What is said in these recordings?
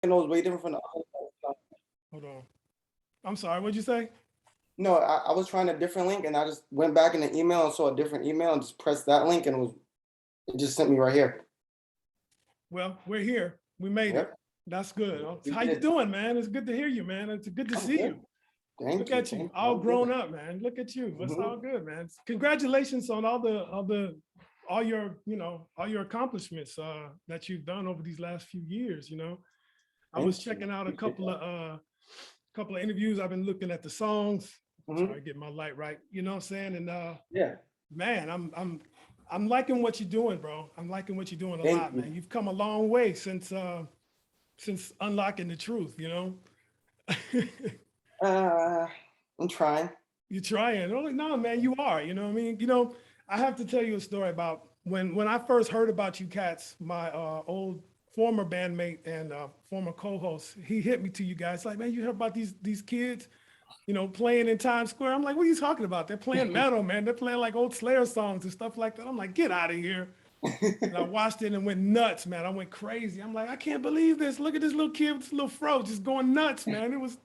and it was way different from the other stuff. Hold on. I'm sorry. What'd you say? No, I was trying a different link and I just went back in the email and saw a different email and just pressed that link and it just sent me right here. Well, we're here. We made it. Yep, That's good. we How you did. doing, man? It's good to hear you, man. It's good to I'm see good. you. Thank Look you. at you, Thank you. all I'm good. grown up, man. Look at you. It's Hmm. all good, man. Congratulations on all your, all your accomplishments that you've done over these last few years. I was Thank you. checking out a Appreciate that. couple of interviews. I've been looking at the songs. Hmm. Sorry, get my light right. You know what I'm saying? And Yeah. man, I'm liking what you're doing, bro. I'm liking what you're doing a Thank lot, you. man. You've come a long way since unlocking the truth. Uh, I'm trying. You're trying. Oh no, man, you are. You know what I mean? I have to tell you a story about when I first heard about you cats, my old former bandmate and former co-host, he hit me to you guys like, man, you heard about these kids, playing in Times Square. I'm like, what are you talking about? They're playing metal, man. They're playing like old Slayer songs and stuff like that. I'm like, get out of here. And I watched it and went nuts, man. I went crazy. I'm like, I can't believe this. Look at this little kid with this little fro just going nuts, man. It was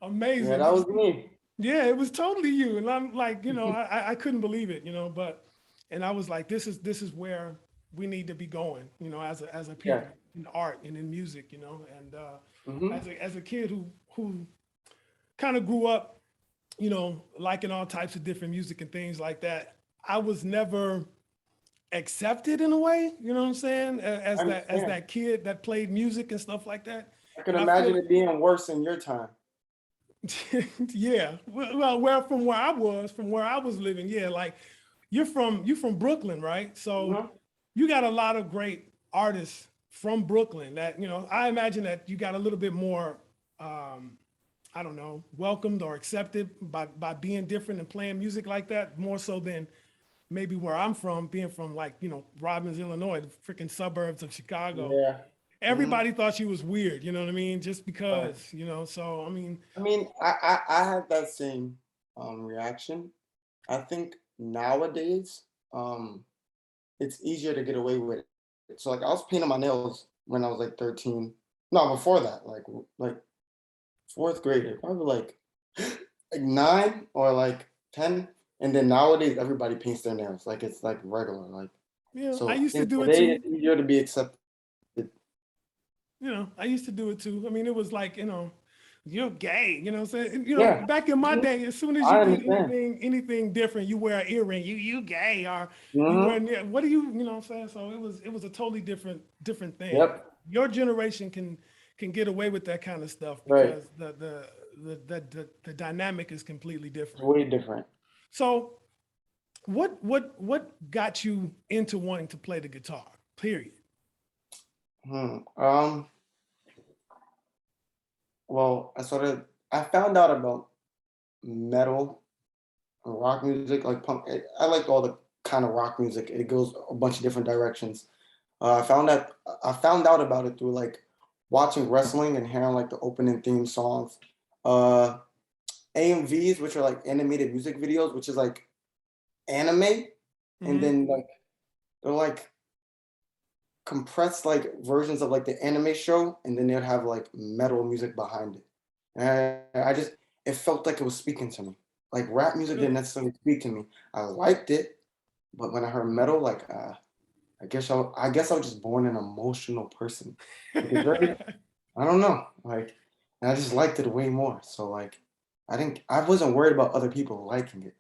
Yeah, amazing. that was me. Yeah, it was totally you. And I'm like, I couldn't believe it, but and I was like, this is where we need to be going, as a Yeah. people in art and in music, and Hmm. as a kid who kind of grew up, liking all types of different music and things like that. I was never accepted in a way, you know what I'm saying, I as understand. that kid that played music and stuff like that. I could And I feel imagine it being worse in your time. yeah. Well, from where I was living, yeah, like you from Brooklyn, right? So Hmm. you got a lot of great artists from Brooklyn that, I imagine that you got a little bit more um, I don't know, welcomed or accepted by being different and playing music like that, more so than maybe where I'm from, being from like, Robbins, Illinois, the freaking suburbs of Chicago. Yeah. Hmm. Everybody thought she was weird, you know what I mean? Just Right. because, so I mean, I mean, I had that same reaction. I think nowadays, it's easier to get away with it. So like I was painting my nails when I was like 13. No, before that, like fourth grade, probably like 9 or like 10. And then nowadays everybody paints their nails. Like it's like regular. Like I so I used to think do it today too. it's easier to be accepted. I used to do it too. I mean, it was like, you're gay, you know what I'm saying? Yeah. Back in my Mhm. day, as soon as you I did understand. anything different, you wear an earring, you gay, or you wear, Hmm. what do you know what I'm saying? So it was a totally different thing. Yep. Your generation can get away with that kind of stuff Right. because the dynamic is completely It's different. way different. So what got you into wanting to play the guitar? Period. Hmm. Well, I found out about metal and rock music, like punk. I like all the kind of rock music. It goes a bunch of different directions. I found out about it through like watching wrestling and hearing like the opening theme songs. Uh, AMVs, which are like animated music videos, which is like anime, and Hmm. then like they're like compressed like versions of like the anime show, and then they'd have like metal music behind it. And I just it felt like it was speaking to me. Like rap music didn't Really? necessarily speak to me. I liked it, but when I heard metal, like I guess I was just born an emotional person. Like it's very I don't know. Like and I just liked it way more. So like I wasn't worried about other people liking it.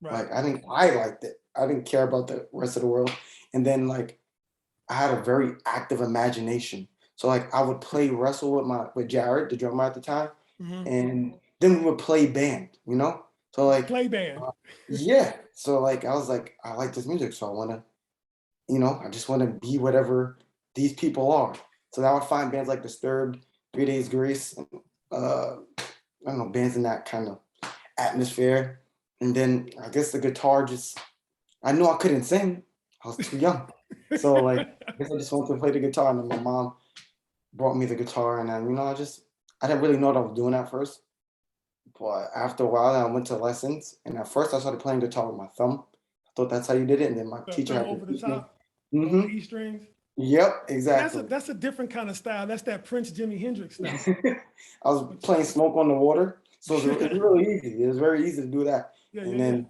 Right. Like I liked it. I didn't care about the rest of the world. And then like I had a very active imagination. So like I would play wrestle with Jared, the drummer at the time, Hmm. and then we would play band, you know? So like Play band. uh, yeah. So like I was like, I like this music, so I just wanna be whatever these people are. So I would find bands like Disturbed, 3 Days Grace, I don't know, bands in that kind of atmosphere. And then I guess the guitar just I knew I couldn't sing. I was too young. So like I guess I just wanted to play the guitar and then my mom brought me the guitar and then I didn't really know what I was doing at first. But after a while I went to lessons and at first I started playing guitar with my thumb. I thought that's how you did it, and then my The teacher thumb had to over the teach me. top, over the Hmm. E strings. Yep, That's exactly. a different kind of style. That's that Prince Jimi Hendrix style. I was Which, playing Smoke on the Water, so it's really easy. It was very easy to do that. yeah, And yeah, yeah. then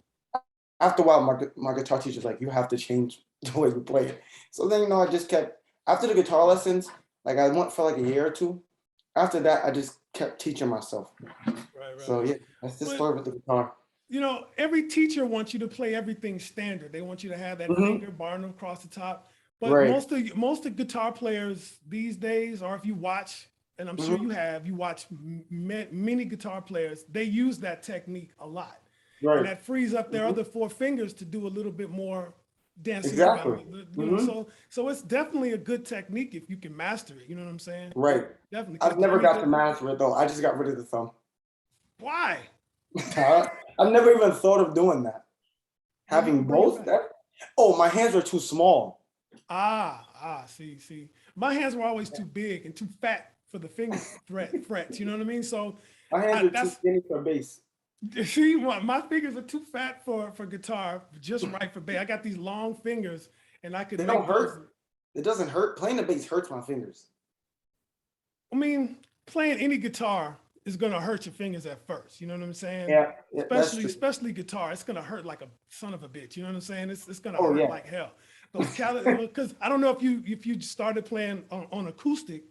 after a while, my guitar teacher's like, you have to change the way you play it. So then, I just kept, after the guitar lessons, like I went for like a year or two. After that, I just kept teaching myself. Right, right. So yeah, that's the But story with the guitar. every teacher wants you to play everything standard. They want you to have that Hmm. finger barring across the top. But Right. most of guitar players these days, or if you watch, and I'm sure Hmm. you watch many guitar players, they use that technique a lot, and Right. that frees up their Hmm. other four fingers to do a little bit more dancing Exactly. around. Hmm. So it's definitely a good technique if you can master it. You know what I'm saying? Right. Definitely, I've because never got to master it though. I just got rid of the thumb. why? I've never even thought of doing that. Well, you Having could bring it both? back. Oh, my hands are too small. See. My hands were always too big and too fat for the finger frets. You know what I mean? So My hands are too that's skinny for bass. see, my fingers are too fat for guitar, just right for bass. I got these long fingers, and I could They don't make those. hurt. It doesn't hurt. Playing the bass hurts my fingers. I mean, playing any guitar is gonna hurt your fingers at first. You know what I'm saying? Yeah, yeah, that's true. Especially guitar, it's gonna hurt like a son of a bitch. You know what I'm saying? It's gonna Oh hurt yeah. like hell. Those because I don't know if you started playing on acoustic.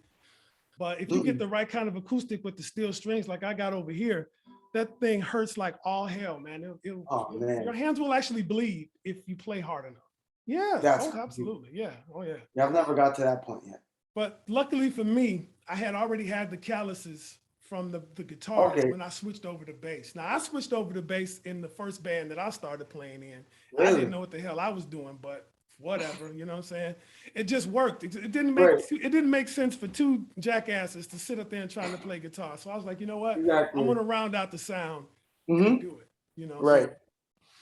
But if you get Mm-mm. the right kind of acoustic with the steel strings like I got over here, that thing hurts like all hell, man. Oh Your man, hands will actually bleed if you play hard enough. Yeah. that's Oh, crazy. absolutely. Yeah. Oh, yeah. Yeah, I've never got to that point yet. But luckily for me, I had already had the calluses from the guitars Okay, when I switched over to bass. Now, I switched over to bass in the first band that I started playing in. I didn't really? know what the hell I was doing, but whatever, you know what I'm saying? It just worked. Right, It didn't make sense for two jackasses to sit up there and trying to play guitar. So I was like, you know what? I'm exactly. gonna round out the sound and Mm-hmm. do it. Right,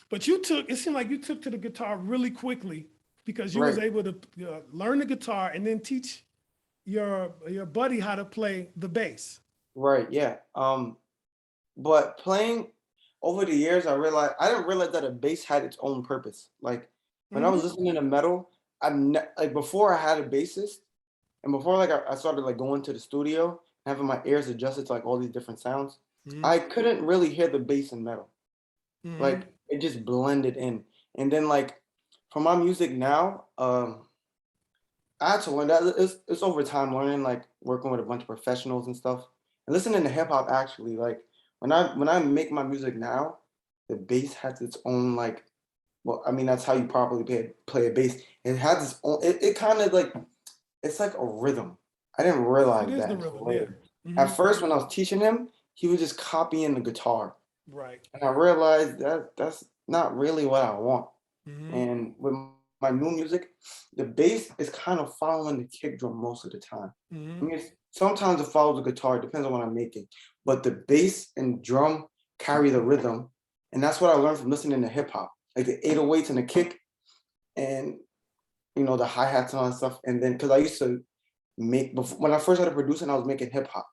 But it seemed like you took to the guitar really quickly because you was right, able to learn the guitar and then teach your buddy how to play the bass. right. Yeah. But playing over the years, I didn't realize that a bass had its own purpose. Like when I was Hmm. listening to metal, like before I had a bassist, and before like I started like going to the studio, having my ears adjusted to like all these different sounds, Hmm. I couldn't really hear the bass in metal. Hmm. Like it just blended in. And then like for my music now, I had to learn that it's over time learning, like working with a bunch of professionals and stuff. And listening to hip hop actually, like when I make my music now, the bass has its own like, well, I mean that's how you properly play a bass. It has its own it kind of like it's like a rhythm. I didn't It realize is that the until rhythm, yeah. later. At Hmm. first when I was teaching him, he was just copying the guitar. Right. And I realized that that's not really what I want. Hmm. And with my new music, the bass is kind of following the kick drum most of the time. I Hmm. mean, sometimes it follows the guitar, it depends on what I'm making. But the bass and drum carry the rhythm. And that's what I learned from listening to hip hop, like the 808s and the kick and the hi-hats and all that stuff. And then because I used to make before when I first started producing, I was making hip hop.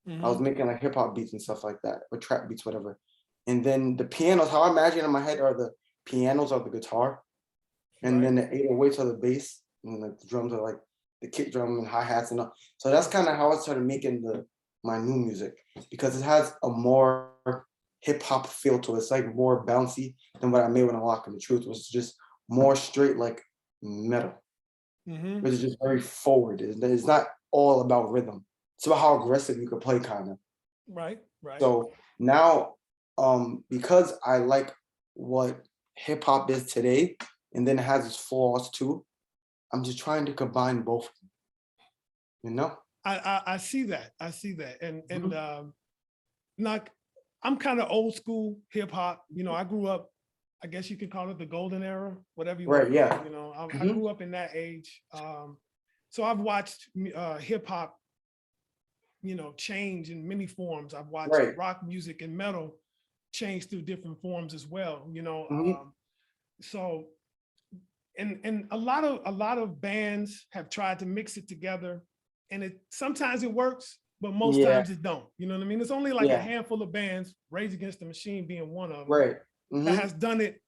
I was Hmm. making like hip hop beats and stuff like that, or trap beats, whatever. And then the pianos, how I imagine in my head are the pianos of the guitar, and Right. then the 808s are the bass, and like the drums are like the kick drum and hi hats and all. So that's kind of how I started making my new music because it has a more hip hop feel to it. It's like more bouncy than what I made when I Lock in the Truth, which is just more straight like metal. Hmm. Which is just very forward. It's not all about rhythm. It's about how aggressive you can play, kind of. Right. Right. So now, because I like what hip hop is today, and then it has its flaws too, I'm just trying to combine both of them, you know? I see that. I see that. And Mhm. like I'm kind of old school hip hop. I grew up, I guess you could call it the golden era, whatever you want Right, to call it. yeah. I Hmm. grew up in that age. So I've watched hip hop, change in many forms. I've watched Right. rock music and metal change through different forms as well. Hmm. So and a lot of bands have tried to mix it together, and it sometimes it works, but most Yeah, times it don't. You know what I mean? It's only like a yeah, handful of bands, Rage Against the Machine being one of them, right. that Hmm. has done it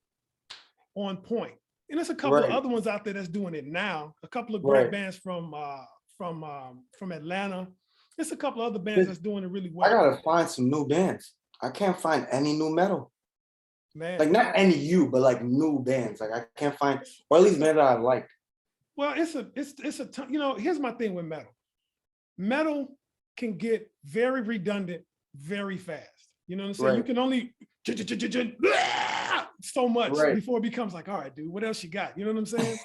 on point. And there's a couple of Right, other ones out there that's doing it now. A couple of great right. bands from Atlanta. There's a couple of other bands This- that's doing it really I well, gotta find some new bands. I can't find any new metal. man. Like not any but like new bands. Like I can't find, or at least It's a bands that I like. well, it's a you know. Here's my thing with metal. Metal can get very redundant very fast. You know what I'm saying? You Right, can only so much right, before it becomes like, all right, dude, what else you got? You know what I'm saying?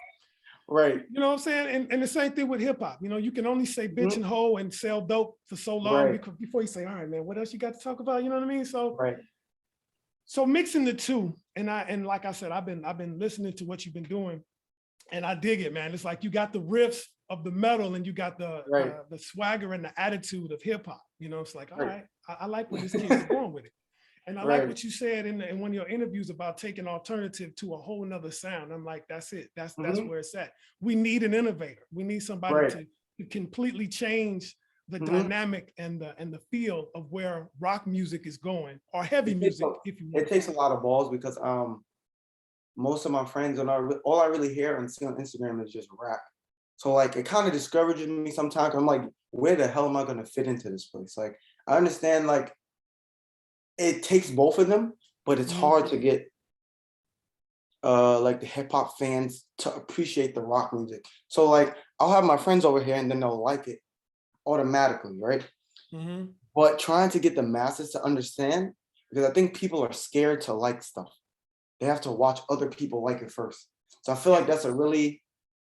right, You know what I'm saying? And the same thing with hip hop. You know, you can only say bitch mhm, and hoe and sell dope for so long right, because before you say, all right, man, what else you got to talk about? You know what I mean? right. So mixing the two, and like I said, I've been listening to what you've been doing, and I dig it, man. It's like you got the riffs of the metal and you got Right, the swagger and the attitude of hip hop. You know, it's like, all right, right, I like where this kid is going with it. And I like right. what you said in one of your interviews about taking alternative to a whole nother sound. I'm like, that's it. That's Hmm. where it's at. We need an innovator. We need somebody Right. to completely change the Hmm. dynamic and the feel of where rock music is going, or heavy It takes music, if you want it to takes call a it. lot of balls because most of my friends and all I really hear and see on Instagram is just rap. So like it kind of discourages me sometimes. I'm like, where the hell am I gonna fit into this place? Like I understand like it takes both of them, but it's Mhm. hard to get like the hip hop fans to appreciate the rock music. So like I'll have my friends over here and then they'll like it automatically, right? Mhm. But trying to get the masses to understand, because I think people are scared to like stuff. They have to watch other people like it first. So I feel Yeah. like that's a really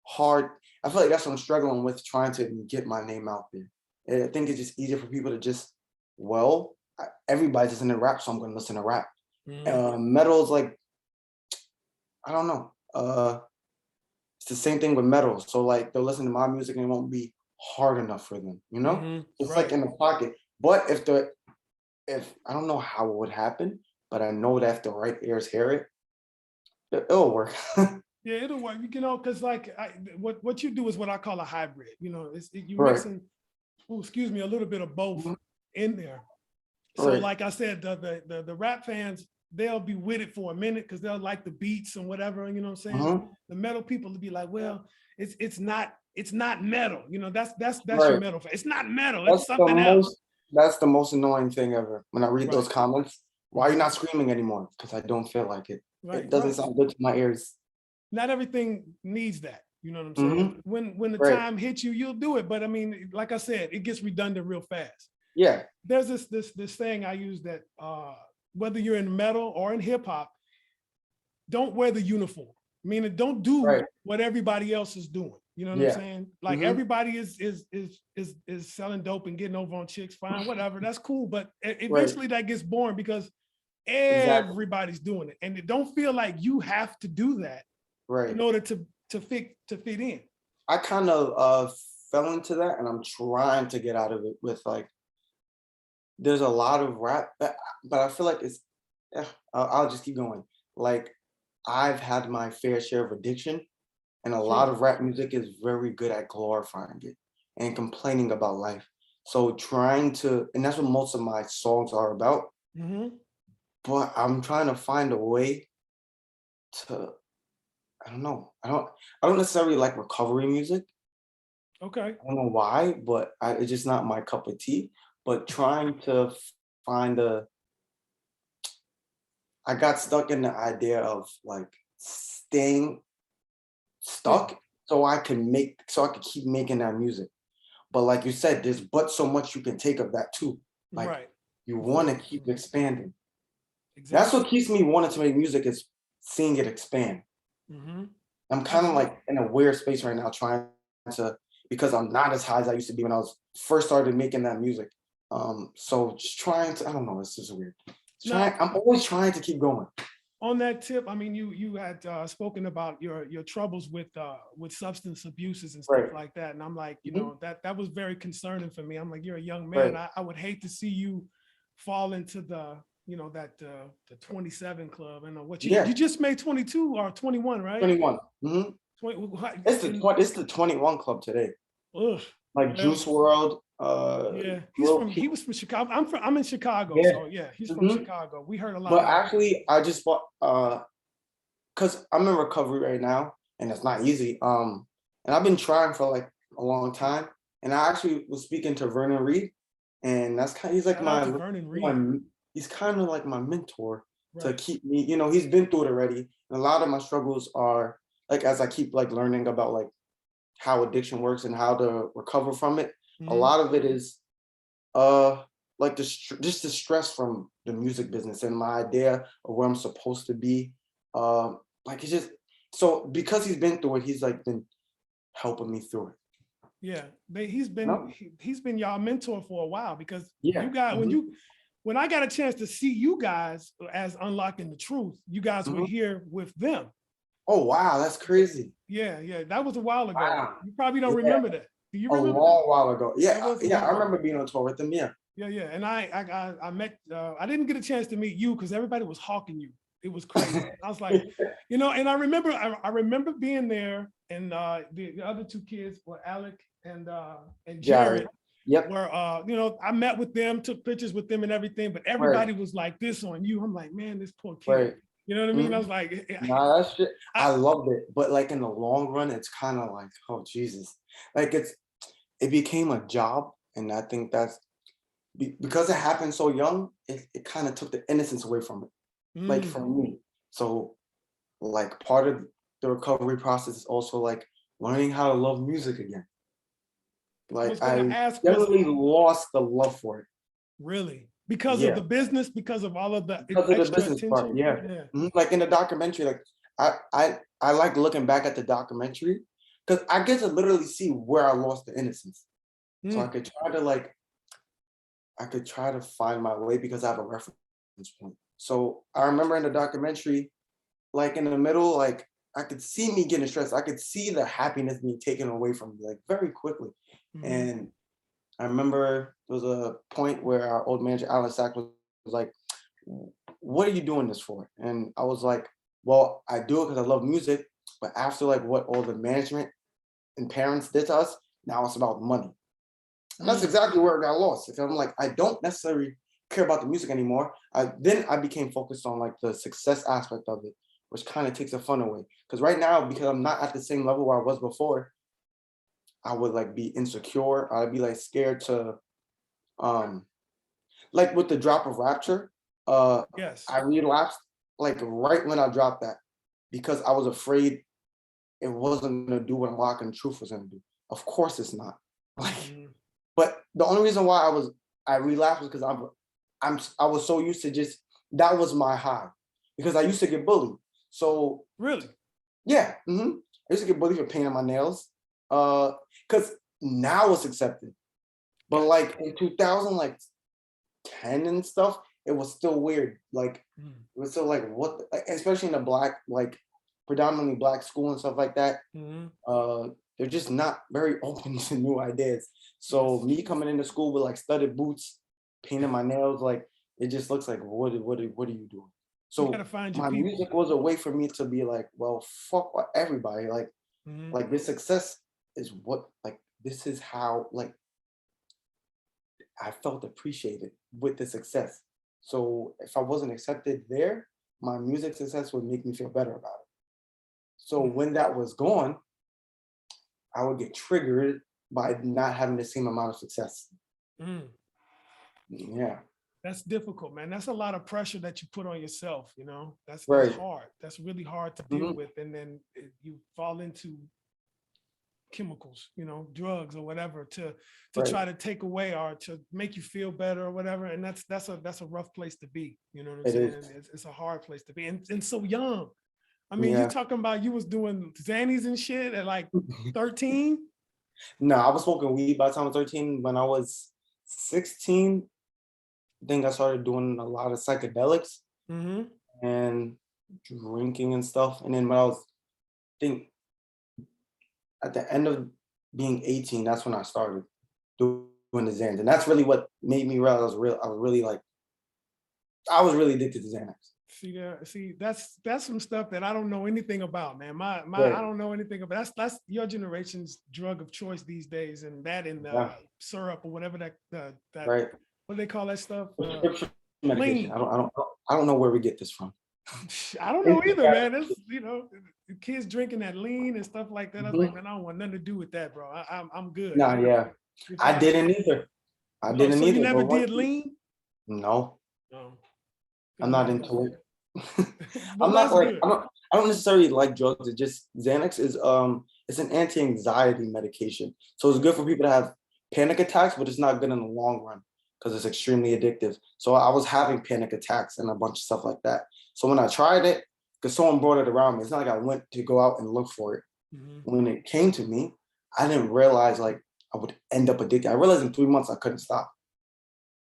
hard. I feel like that's what I'm struggling with trying to get my name out there. And I think it's just easier for people to just, well, everybody's listening to rap, so I'm going to listen to rap. Mhm. Metal's like, I don't know. It's the same thing with metal. So like they'll listen to my music and it won't be hard enough for them, you know? Mhm. It's like Right. in the pocket. But if I don't know how it would happen, but I know that if the right ears hear it, it'll work. Yeah, it'll work. You know, because like what you do is what I call a hybrid. You know, you Right. mixing, oh, excuse me, a little bit of both Mhm. in there. So, Right. like I said, the rap fans, they'll be with it for a minute because they'll like the beats and whatever. You know what I'm saying? Mhm. The metal people will be like, well, it's not metal. You know, that's your Right. metal fan. It's not metal. That's It's the something else. most that's the most annoying thing ever. When I read those Right. comments, why are you Mhm. not screaming anymore? Because I don't feel like it. Right. It doesn't Right. sound good to my ears. Not everything needs that. You know what I'm saying? Hmm. When the Right. time hits you, you'll do it. But I mean, like I said, it gets redundant real fast. Yeah. There's this thing I use that whether you're in metal or in hip hop, don't wear the uniform. Meaning, don't do Right. what everybody else is doing. You know what I'm Yeah. saying? Like Hmm. everybody is selling dope and getting over on chicks. Fine, whatever. That's cool. But Right. eventually that gets boring because Exactly. everybody's doing it, and it don't feel like you have to do that in Right. order to fit in. I kind of fell into that, and I'm trying to get out of it. With like, there's a lot of rap, but I feel like it's. I'll just keep going. Like, I've had my fair share of addiction, and a lot Sure. of rap music is very good at glorifying it and complaining about life. So trying to, and that's what most of my songs are about. Hmm. But I'm trying to find a way to. I don't know. I don't necessarily like recovery music. Okay. I don't know why, but it's just not my cup of tea. But trying to find a, I got stuck in the idea of like staying Yeah. stuck so I could keep making that music. But like you said, there's but so much you can take of that too. Like Right. you want Before. to keep expanding. That's Exactly. what keeps me wanting to make music is seeing it expand. Hmm. I'm kind of Absolutely. like in a weird space right now trying to, because I'm not as high as I used to be when I was first started making that music. So just trying to, I don't know, it's just weird. Now, I'm always trying to keep going. on that tip, I mean, you had spoken about your troubles with substance abuses and stuff Right. like that, and I'm like, Mhm. that was very concerning for me. I'm like, you're a young man. Right. I would hate to see you fall into the 27 club. And what you Yeah. just made 22 or 21, right? 21. Hmm. 20, and It's the 21 club today. ugh, Like well, Juice World, yeah, Lil he Peep. was from Chicago. I'm in Chicago, Yeah. so yeah, he's from Hmm. Chicago. We heard a lot But of actually, I just bought because I'm in recovery right now, and it's not easy. And I've been trying for like a long time. And I actually was speaking to Vernon Reed, and that's kind. He's like Shout out to Vernon Reed. my he's kind of like my mentor to Right. keep me. You know, he's been through it already, and a lot of my struggles are like as I keep like learning about like how addiction works and how to recover from it. A Mhm. lot of it is uh like just the stress from the music business and my idea of where I'm supposed to be. Like it's just so because he's been through it, he's like been helping me through it. Yeah, No? he's been y'all mentor for a while because you Yeah. got Mhm, when I got a chance to see you guys as Unlocking the Truth, you guys were mhm. here with them. Oh wow, that's crazy. Yeah, yeah, that was a while ago. Wow. You probably don't Yeah, remember that. Do you a remember that? long while ago. Yeah, That was a yeah, I while remember ago. being on tour with them. Yeah. Yeah, yeah. And I met I didn't get a chance to meet you because everybody was hawking you. It was crazy. I was like, and I remember being there and the other two kids were Alec and Jared. Jared Yep. where I met with them, took pictures with them and everything, but Right. everybody was like this on you. I'm like, man, this poor kid. Right. You know what I mean? I Mhm. was like, Nah, that shit. I, I loved it, but like in the long run, it's kind of like, oh Jesus, like it became a job, and I think that's because it happened so young. It kind of took the innocence away from it, like mm, from me. So like part of the recovery process is also like learning how to love music again. I was Like gonna I ask, was it definitely lost the love for it. really because of Yeah, the business, because of all of the because of the extra business part. attention? Yeah. Yeah. Mhm. Like in the documentary, like I like looking back at the documentary because I get to literally see where I lost the innocence. So Mm, I could try to find my way because I have a reference point. So I remember in the documentary, like in the middle, like I could see me getting stressed. I could see the happiness being taken away from me like very quickly. mhm. And I remember there was a point where our old manager Alan Sack was like, "What are you doing this for?" And I was like, "Well, I do it because I love music, but after like what all the management and parents did to us, now it's about money." And that's Mm, exactly where it got lost. Because I'm like, I don't necessarily care about the music anymore. Then I became focused on like the success aspect of it, which kind of takes the fun away. Because right now, because I'm not at the same level where I was before, I would like be insecure. I'd be like scared to um like with the drop of Rapture, uh yes. I relapsed like right when I dropped that because I was afraid it wasn't gonna do what Unlocking Truth was gonna do. Of course it's not. Like, Mhm. but the only reason why I relapsed was because I was so used to just that was my high because I used to get bullied. So Really? yeah, I used to get bullied for painting my nails. Because now it's accepted, but Gotcha. like in 2000, like 10 and stuff, it was still weird. Like Mm, it was still like what, especially in a black, like predominantly black school and stuff like that. mhm. Uh, they're just not very open to new ideas. So Yes. me coming into school with like studded boots, painting my nails, like it just looks like what are you doing? You got to So find your my people. music was a way for me to be like, well, fuck everybody. Mhm. Like this success is what like this is how like I felt appreciated with the success. So if I wasn't accepted there, my music success would make me feel better about it. So Mm, when that was gone, I would get triggered by not having the same amount of success. mm. Yeah, That's difficult, man. That's a lot of pressure that you put on yourself, That's right. hard. That's really hard to deal Mhm. with. And then you fall into chemicals, drugs or whatever to Right. try to take away or to make you feel better or whatever. And that's a rough place to be. You know what I'm It saying? is. It's a hard place to be. And so young. I mean, you Yeah. talking about you was doing Xannies and shit at like 13? No, I was smoking weed by the time I was 13. When I was 16, I think I started doing a lot of psychedelics Mm-hmm. and drinking and stuff. And then when I was, I think at the end of being 18, that's when I started doing the Xans. And that's really what made me realize I was really like, I was really addicted to Xanax. See, that's some stuff that I don't know anything about, man. I Right. don't know anything about. That's your generation's drug of choice these days, and that and Yeah. syrup or whatever that Right. what do they call that stuff? Prescription medication. Lean. I don't know where we get this from. I don't know either, man. It's, the kids drinking that lean and stuff like that. I was like, Mhm. man, I don't want nothing to do with that, bro. I'm good. Nah, yeah. If I I didn't either. I Oh, didn't so you either. never But did what? lean? No, No. I'm Good not luck with into that. it. Well, I'm not that's like good. I don't necessarily like drugs. It just Xanax is it's an anti-anxiety medication. So it's good for people to have panic attacks, but it's not good in the long run because it's extremely addictive. So I was having panic attacks and a bunch of stuff like that. So when I tried it, because someone brought it around me, it's not like I went to go out and look for it. Mhm. When it came to me, I didn't realize like I would end up addicted. I realized in 3 months I couldn't stop.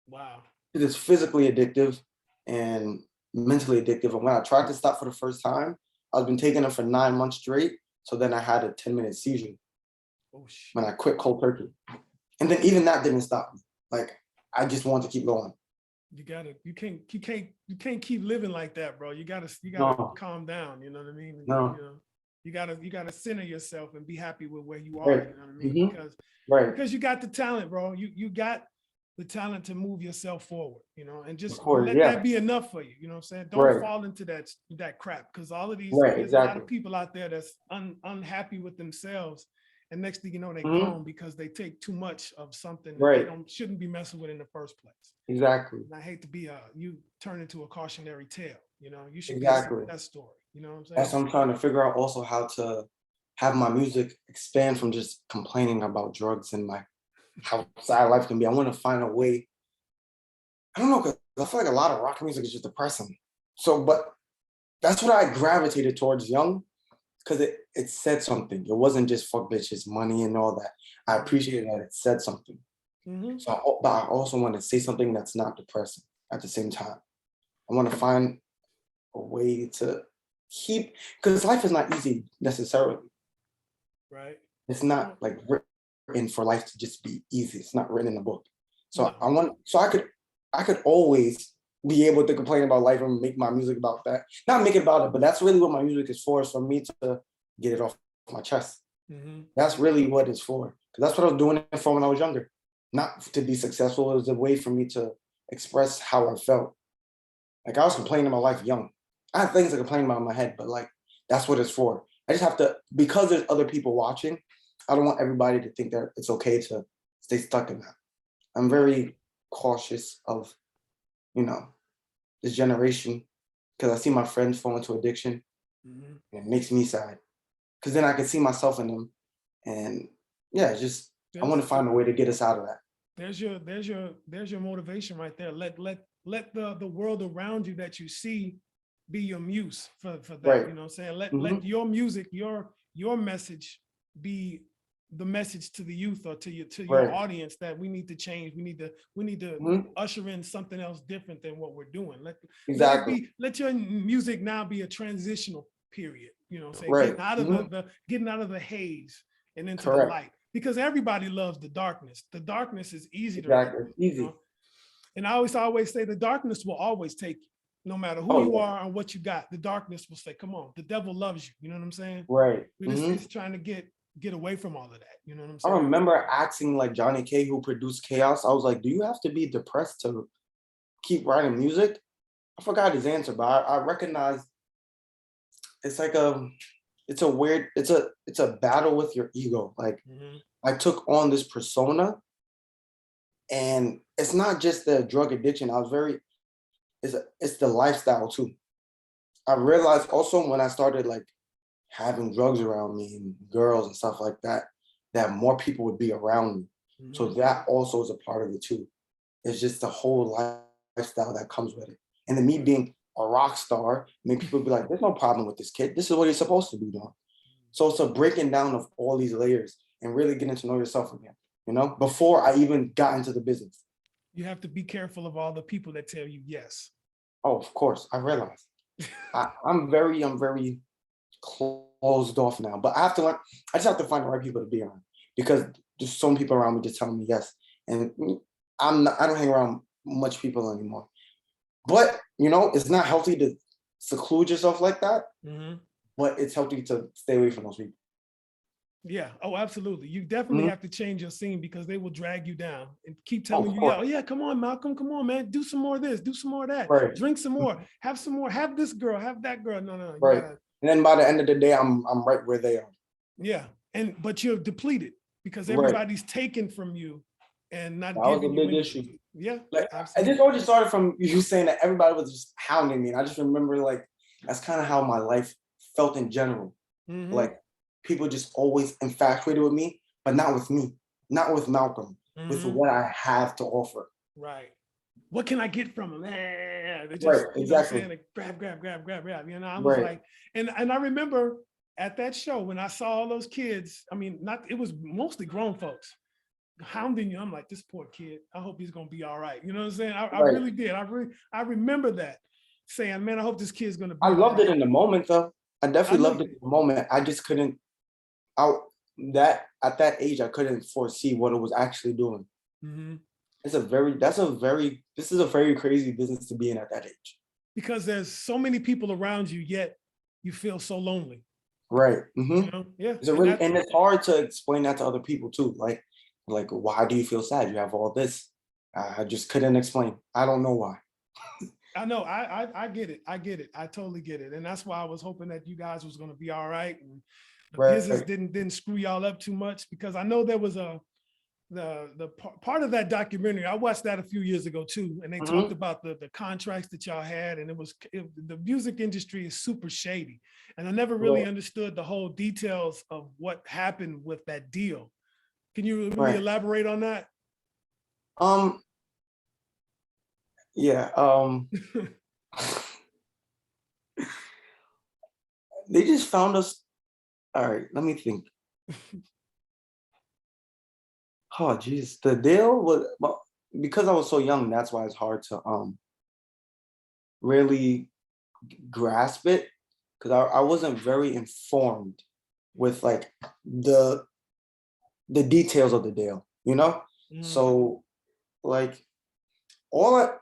Wow. It's physically addictive and mentally addictive. And when I tried to stop for the first time, I've been taking it for 9 months straight. So then I had a 10-minute seizure Oh when shit. I quit cold turkey. And then even that didn't stop me. Like I just wanted to keep going. You can't keep living like that, bro. You gotta No, calm down. You know what I mean? no, You gotta center yourself and be happy with where you are. right. You know what I mean? Hmm. Right. Because you got the talent, bro. You got the talent to move yourself forward. And Of just course. let that Yeah. be enough for you. You know what I'm saying? Don't Right. fall into that crap. Because Right. there's a lot Exactly. of people out there that's unhappy with themselves. And next thing you know, they're Hmm. gone because they take too much of something that they Right. shouldn't be messing with in the first place. Exactly. And I hate to be you turn into a cautionary tale. You should be a Exactly. success story. You know what I'm That's saying? what I'm trying to figure out also how to have my music expand from just complaining about drugs and my how sad life can be. I want to find a way. I don't know, because I feel like a lot of rock music is just depressing. So, but that's what I gravitated towards young, because it said something. It wasn't just fuck bitches, money, and all that. I appreciated that it said something. Mm-hmm. So, but I also want to say something that's not depressing at the same time. I want to find a way to keep, because life is not easy necessarily. Right. It's not Well, like written for life to just be easy. It's not written in a book. So no. I could always be able to complain about life and make my music about that. Not make it about it, but that's really what my music is for me to get it off my chest. Mm-hmm. That's really what it's for. Because that's what I was doing it for when I was younger. Not to be successful. It was a way for me to express how I felt. Like I was complaining about life young. I have things to complain about in my head, but like that's what it's for. I just have to, because there's other people watching, I don't want everybody to think that it's okay to stay stuck in that. I'm very cautious of, you know, this generation because I see my friends fall into addiction Mm-hmm. and it makes me sad. Because then I can see myself in them. And yeah, it's just I want There's to find a way to get us out of that. there's your motivation right there. Let the world around you that you see be your muse for that. Right. You know what I'm saying? Let Hmm. your music, your message be the message to the youth or to your Right. audience that we need to change. We need to Hmm. usher in something else different than what we're doing. Exactly. Let your music now be a transitional period. You know what I'm saying? Right. Getting out of Hmm. getting out of the haze and into the Correct. light, because everybody loves the darkness. The darkness is easy to run Exactly. from, It's easy. and I always say the darkness will always take you, no matter who Oh you yeah. are and what you got. The darkness will say, "Come on, the devil loves you." You know what I'm saying? Right. But Hmm. it's trying to get away from all of that. You know what I'm I saying? remember asking like Johnny K, who produced Chaos. I was like, "Do you have to be depressed to keep writing music?" I forgot his answer, but I recognize it's like it's a weird, it's a battle with your ego. Like Mm-hmm. I took on this persona, and it's not just the drug addiction. It's the lifestyle too. I realized also when I started like having drugs around me and girls and stuff like that, that more people would be around me. So Mm-hmm. that also is a part of it too. It's just the whole lifestyle that comes with it. And then me Right. being a rock star, make people be like, there's no problem with this kid. This is what he's supposed to be doing. So it's a breaking down of all these layers and really getting to know yourself again, before I even got into the business. You have to be careful of all the people that tell you yes. Oh, of course, I realized. I'm very closed off now, but I have to learn. I just have to find the right people to be around because there's some people around me just telling me yes, and I don't hang around much people anymore. But it's not healthy to seclude yourself like that. Mm-hmm. But it's healthy to stay away from those people. Yeah. Oh, absolutely. You definitely Mhm. have to change your scene because they will drag you down and keep Oh, telling of you, yeah, course. oh yeah, come on, Malcolm, come on, man, do some more of this, do some more of that, Right. drink some more, have this girl, have that girl. No, no, you Right. gotta, And then by the end of the day, I'm right where they are. yeah. But you're depleted because Right. everybody's taken from you and not That was a giving you big anything. issue. Yeah, Like, I just absolutely. always started from you saying that everybody was just hounding me. And I just remember like that's kind of how my life felt in general. Mm-hmm. Like people just always infatuated with me, but not with me, not with Malcolm, with Mm-hmm. what I have to offer. Right. What can I get from them? They Right, just, what I'm exactly. saying, like grab. I was Right. like, and I remember at that show when I saw all those kids, I mean, not it was mostly grown folks hounding you. I'm like, this poor kid, I hope he's gonna be all right. You know what I'm saying? I Right. really did. I remember that saying, man, I hope this kid's gonna I be all loved it right. in the moment though. I I definitely know loved you it in did. the moment. I just couldn't out that at that age I couldn't foresee what it was actually doing. Mm-hmm. This is a very crazy business to be in at that age. Because there's so many people around you, yet you feel so lonely. Right. You know? Yeah. It's a And really that's and it's hard to explain that to other people too. Like why do you feel sad? You have all this. I just couldn't explain. I don't know why. I know. I get it. I get it. I totally get it. And that's why I was hoping that you guys was going to be all right. And the business Right. didn't screw y'all up too much because I know there was part of that documentary. I watched that a few years ago too, and they talked Hmm. about the contracts that y'all had, and the music industry is super shady, and I never really Right. understood the whole details of what happened with that deal. Can you really Right. elaborate on that? Um. Yeah. They just found us. All right. Let me think. Oh, geez. The deal was well, because I was so young. That's why it's hard to really grasp it because I wasn't very informed with like the the details of the deal. You know. Mm, So like I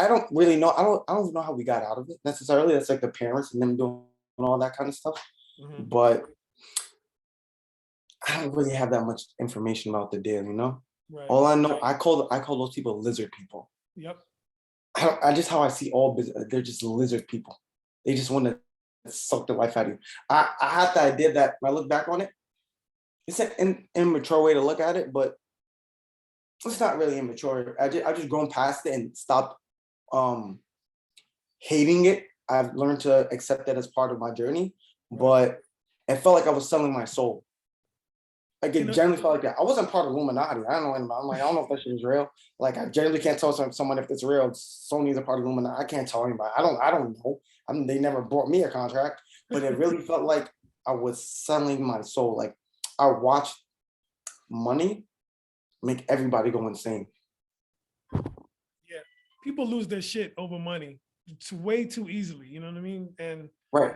don't really know. I don't know how we got out of it necessarily. That's like the parents and them doing all that kind of stuff. mhm. But I don't really have that much information about the deal, you know? Right. All I know, I call those people lizard people. Yep. I just how I see all business, they're just lizard people. They just want to suck the life out of you. I had the idea that when I look back on it, it's an immature way to look at it, but it's not really immature. I just grown past it and stopped um hating it. I've learned to accept that as part of my journey, Right. but it felt like I was selling my soul. Like You it know, generally felt like that. I wasn't part of Illuminati. I don't know anybody. I'm like, I don't know if that shit is real. Like I generally can't tell someone if it's real. Sony's a part of Illuminati. I can't tell anybody. I don't know. I mean, they never brought me a contract, but it really felt like I was selling my soul. Like I watched money make everybody go insane. yeah, people lose their shit over money way too easily. You know what I mean? And Right.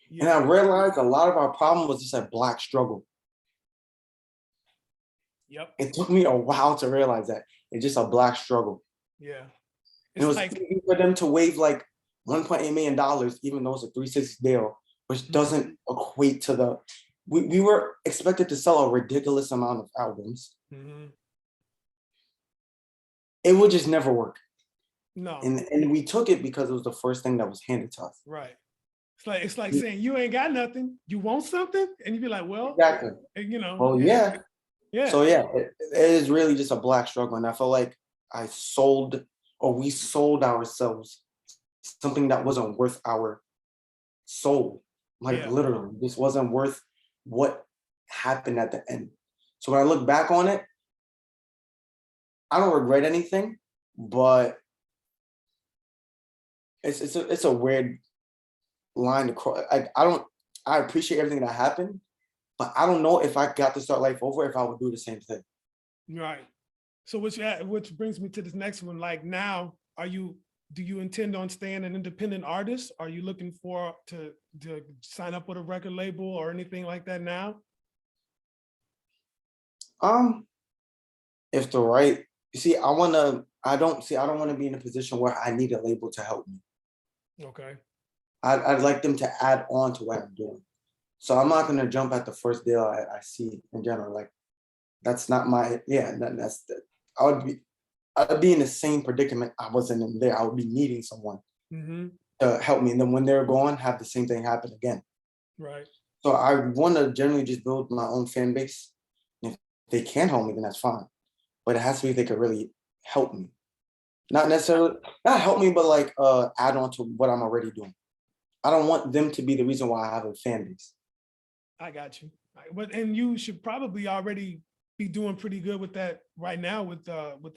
And yeah, I realized a lot of our problem was just a black struggle. yep, It took me a while to realize that it's just a black struggle. yeah. And it It's was like, easy for them to waive like $1.8 million, even though it's a 360 deal, which mhm, doesn't equate to the. We were expected to sell a ridiculous amount of albums. mhm. It would just never work. No, And we took it because it was the first thing that was handed to us. right. It's like saying you ain't got nothing. You want something, and you be like, well, Exactly. you know, Well, and yeah. yeah, So yeah, it is really just a black struggle. And I felt like I sold or we sold ourselves something that wasn't worth our soul. Like yeah. literally, this wasn't worth what happened at the end. So when I look back on it, I don't regret anything, but it's a weird line to cross. I don't I appreciate everything that happened, but I don't know if I got to start life over if I would do the same thing. Right. So which brings me to this next one. Like now, do you intend on staying an independent artist? Are you looking for to sign up with a record label or anything like that now? Um, if the right see, I don't want to be in a position where I need a label to help me. Okay. I'd like them to add on to what I'm doing. So I'm not gonna jump at the first deal I see in general. Like that's not my yeah. That's the, I would be I'd be in the same predicament I wasn't in there. I would be needing someone Hmm. to help me, and then when they're gone, have the same thing happen again. Right. So I want to generally just build my own fan base. If they can help me, then that's fine. But it has to be if they could really help me. Not necessarily not help me, but like add on to what I'm already doing. I don't want them to be the reason why I have a fan base. I got you. But and you should probably already be doing pretty good with that right now with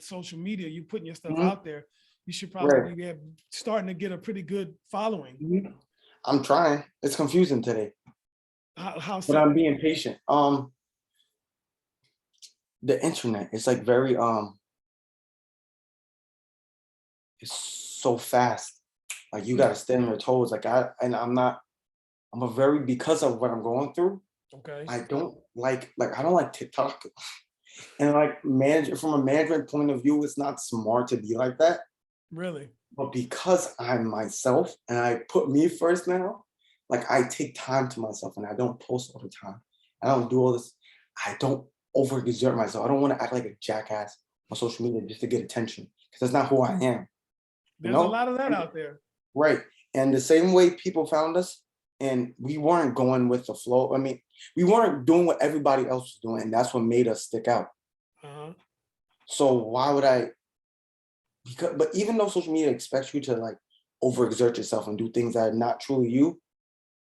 social media. You putting your stuff Mhm. out there. You should Right. probably be starting to get a pretty good following. Mhm. I'm trying. It's confusing today, How but so? I'm being patient. The internet is like very it's so fast. Like you gotta stay on your toes. Like I'm not I'm a very because of what I'm going through, Okay. I don't like TikTok. And like manage from a management point of view, it's not smart to be like that. Really? But because I'm myself and I put me first now, like I take time to myself and I don't post all the time. I don't do all this. I don't overexert myself. I don't want to act like a jackass on social media just to get attention because that's not who I am. You There's a know? lot of that out there. Right. And the same way people found us, and we weren't going with the flow. I mean, we weren't doing what everybody else was doing, and that's what made us stick out. Uh-huh. So why would I? Because, but even though social media expects you to like overexert yourself and do things that are not truly you,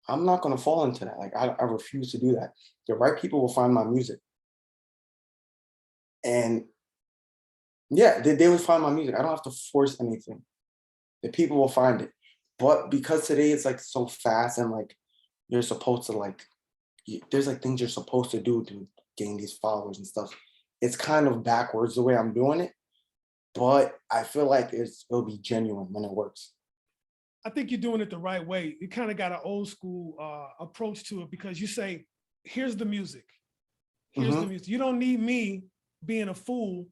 I'm not gonna fall into that. Like I refuse to do that. The right people will find my music, and yeah, they will find my music. I don't have to force anything. The people will find it. But because today it's like so fast and like you're supposed to like there's like things you're supposed to do to gain these followers and stuff. It's kind of backwards the way I'm doing it, but I feel like it'll be genuine when it works. I think you're doing it the right way. You kind of got an old school approach to it because you say, here's the music. Here's the Hmm. music. You don't need me being a fool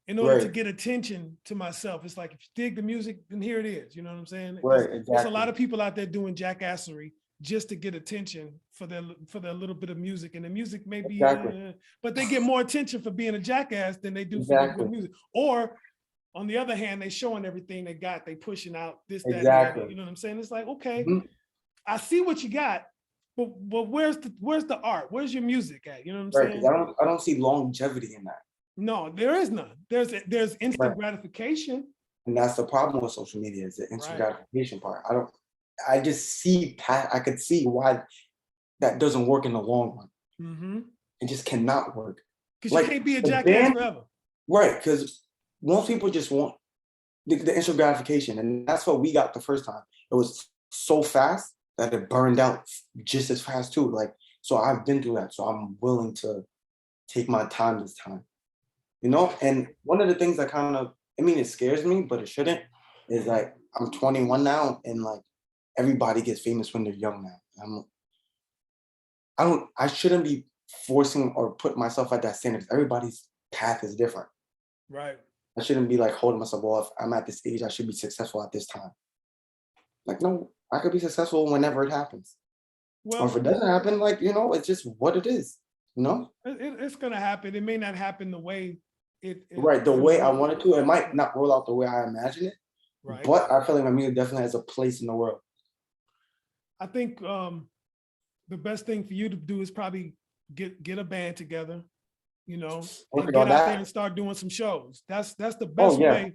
in order to Right, get attention to myself. It's like, if you dig the music, then here it is. You know what I'm saying? Because right, there's a exactly, lot of people out there doing jackassery just to get attention for their little bit of music. And the music may be, exactly, but they get more attention for being a jackass than they do for the good exactly, music. Or on the other hand, they showing everything they got. They pushing out this, that, and the other. exactly. You know what I'm saying? It's like, okay, Mhm. I see what you got, but where's the art? Where's your music at? You know what I'm Right, because saying? I don't see longevity in that. No, there is none. There's instant Right. gratification. And that's the problem with social media is the instant Right. gratification part. I just see I could see why that doesn't work in the long run. Mm-hmm. It just cannot work. Because you Like can't be a the jackass band, forever. right? Because most people just want the instant gratification, and that's what we got the first time. It was so fast that it burned out just as fast too. Like so, I've been through that, so I'm willing to take my time this time. You know, and one of the things that kind of I mean, it scares me, but it shouldn't. Is like I'm 21 now, and like everybody gets famous when they're young now. I shouldn't be forcing or put myself at that standard. Everybody's path is different. Right. I shouldn't be like holding myself off. I'm at this age, I should be successful at this time. Like, no, I could be successful whenever it happens. Or if Well, it doesn't happen, like, it's just what it is, you know? it's gonna happen. It may not happen the way it Right. The you way I want. want it to, it might not roll out the way I imagine it, Right. but I feel like my music definitely has a place in the world. I think the best thing for you to do is probably get a band together, and Working get on out there that. and start doing some shows. That's the Oh best yeah, way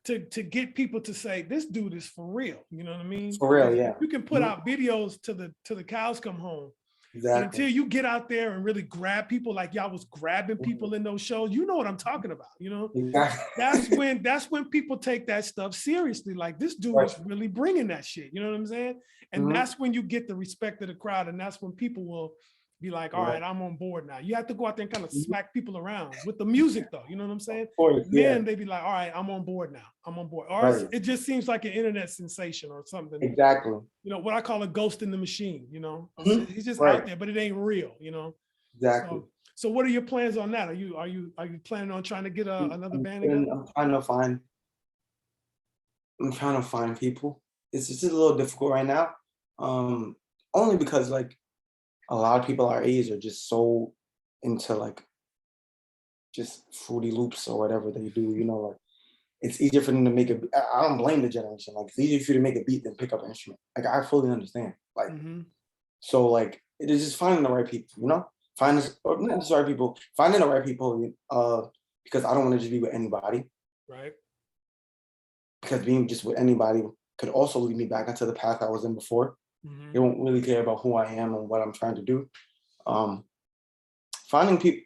to get people to say this dude is for real. You know what I mean? for real, Because yeah. you can put Mhm. out videos to the cows come home, but Exactly. until you get out there and really grab people like y'all was grabbing Mhm. people in those shows, you know what I'm talking about. That's Exactly. when people take that stuff seriously. Like, this dude Right. is really bringing that shit. You know what I'm saying? And Mhm. that's when you get the respect of the crowd, and that's when people will be like, all Right. right, I'm on board now. You have to go out there and kind of Mhm. smack people around with the music, though. You know what I'm Of saying? course, yeah. Then they be like, all right, I'm on board now. I'm on board. Or Right. it just seems like an internet sensation or something. Exactly. What I call a ghost in the machine. Mhm. He's just out Right. there, but it ain't real. Exactly. So what are your plans on that? Are you planning on trying to get another band together? I'm trying to find people. It's just a little difficult right now. Um, Only because like a lot of people our age are just so into like just Fruity Loops or whatever they do, like it's easier for them to make I don't blame the generation. Like it's easier for you to make a beat than pick up an instrument. Like I fully understand. Like Mm-hmm. so like it is just finding the right people, finding or not just the right people, finding the right people, because I don't want to just be with anybody. Right. Because being just with anybody could also lead me back into the path I was in before. Mm-hmm. They won't really care about who I am and what I'm trying to do. Finding people,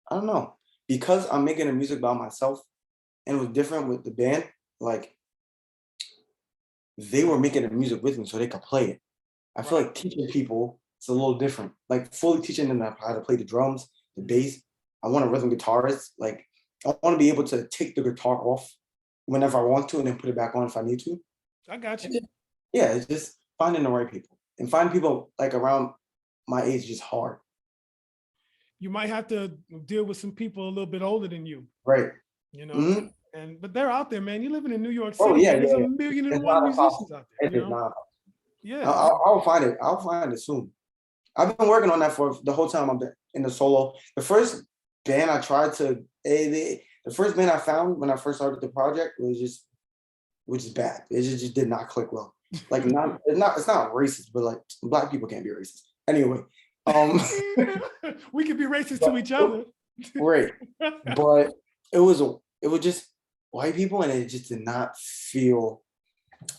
I don't know, because I'm making the music about myself, and it was different with the band. Like they were making the music with me so they could play it. I feel Right. like teaching people it's a little different. Like fully teaching them how to play the drums, the bass. I want a rhythm guitarist. Like I want to be able to take the guitar off whenever I want to and then put it back on if I need to. I got you. Yeah, it's just finding the right people. And finding people like around my age is just hard. You might have to deal with some people a little bit older than you, Right. Mm-hmm. But they're out there, man. You're living in New York Oh City, yeah, man. There's yeah, a yeah. million and It's one not musicians impossible. out there, It is not. Yeah. I'll find it. I'll find it soon. I've been working on that for the whole time I've been in the solo. The first band I tried to the first band I found when I first started the project was bad. It just did not click well. Like it's not racist, but like black people can't be racist. Anyway, we could be racist to each other. Right. But it was just white people, and it just did not feel.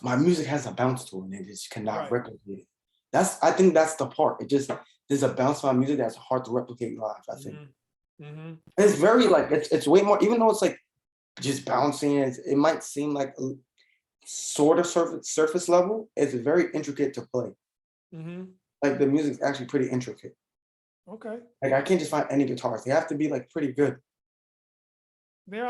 My music has a bounce to it, and it just cannot replicate it. I think that's the part. There's a bounce to my music that's hard to replicate live. I think it's very like it's way more. Even though it's like just bouncing, it might seem like a sort of surface level. It's very intricate to play. Like the music's actually pretty intricate. Okay. Like I can't just find any guitars. They have to be like pretty good.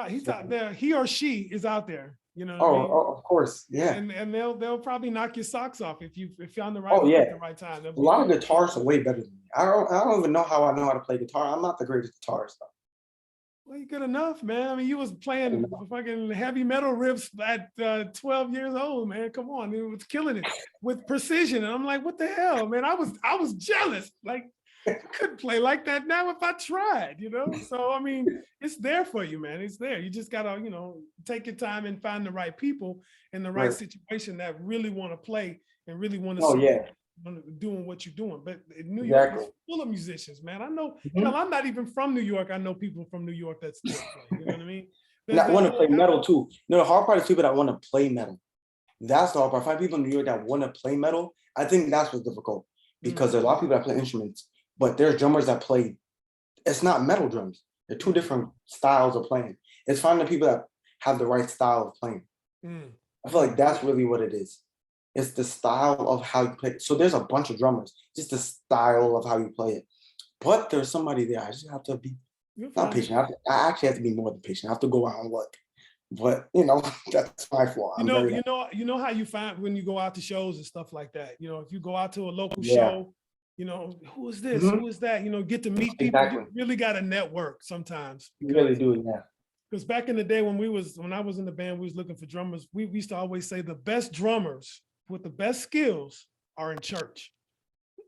He's out there. He or she is out there. You know. Oh, of course, yeah. And they'll probably knock your socks off if you're on the right at the right time. A lot of guitarists are way better than me. I don't even know how I know how to play guitar. I'm not the greatest guitarist though. Well, you're good enough, man. I mean, you was playing fucking heavy metal riffs at 12 years old, man. Come on, it was killing it with precision. And I'm like, what the hell, man? I was jealous. Like, I couldn't play like that now if I tried, So I mean, it's there for you, man. It's there. You just gotta, take your time and find the right people in the right situation that really want to play and really want to support doing what you're doing. But New York is full of musicians, man. I know, hell, I'm not even from New York. I know people from New York that still play, you know what I mean? And I want to play metal too. No, the hard part is people that want to play metal. That's the hard part. I find people in New York that want to play metal. I think that's what's difficult because there are a lot of people that play instruments, but there's drummers that play. It's not metal drums. They're two different styles of playing. It's finding the people that have the right style of playing. I feel like that's really what it is. It's the style of how you play. So there's a bunch of drummers, just the style of how you play it. But there's somebody there. I just have to be not patient. I actually have to be more than patient. I have to go out and look. But that's my flaw. You know how you find when you go out to shows and stuff like that. If you go out to a local show, who is this? Who is that? Get to meet people. You really got to network sometimes. You really do, yeah. Because back in the day when I was in the band, we was looking for drummers. We used to always say the best drummers with the best skills are in church,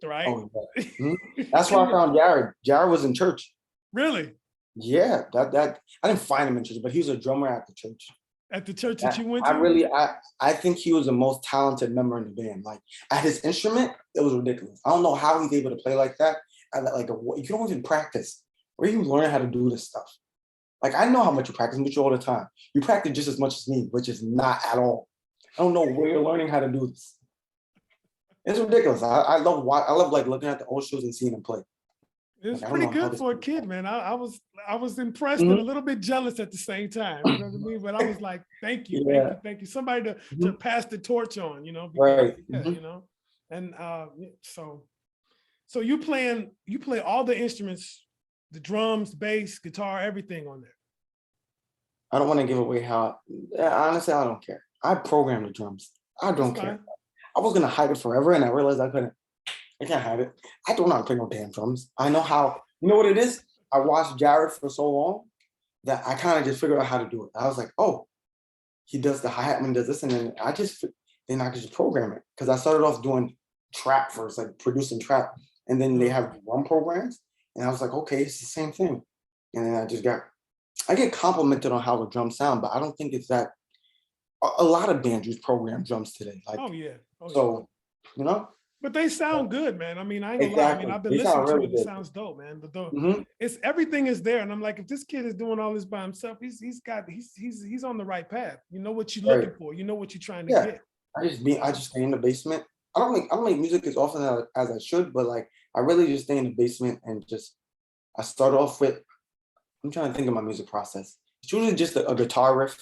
right? Oh, yeah. That's where I found Jared. Jared was in church. Really? Yeah, that I didn't find him in church, but he was a drummer at the church. At the church that you went to? I think he was the most talented member in the band. Like at his instrument, it was ridiculous. I don't know how he's able to play like that. You don't even practice. Where you learn how to do this stuff? Like I know how much you practice with you all the time. You practice just as much as me, which is not at all. I don't know where you're learning how to do this. It's ridiculous. I love like looking at the old shows and seeing them play. It was pretty good for a kid, man. I was impressed and a little bit jealous at the same time. You know what I mean? But I was like, thank you. Thank you. Somebody to pass the torch on, because, right. And so you play all the instruments, the drums, bass, guitar, everything on there. I don't want to give away how. Honestly, I don't care. I program the drums. I don't care. I was gonna hide it forever, and I realized I couldn't. I can't hide it. I don't know how to play no damn drums. I know how. You know what it is? I watched Jared for so long that I kind of just figured out how to do it. I was like, oh, he does the hi-hat and does this, and then I could just program it because I started off doing trap first, like producing trap, and then they have drum programs, and I was like, okay, it's the same thing. And then I get complimented on how the drums sound, but I don't think it's that. A lot of bands use program drums today, like Oh yeah. Oh yeah. so, you know. But they sound good, man. I mean, I ain't gonna lie. I mean, Exactly, I've been they listening sound to really it. It good. sounds dope, man. Hmm. It's everything is there, and I'm like, if this kid is doing all this by himself, he's on the right path. You know what you're Right. looking for. You know what you're trying to Yeah. get. I just stay in the basement. I don't make music as often as I should, but like I really just stay in the basement and just I start off with. I'm trying to think of my music process. It's usually just a guitar riff,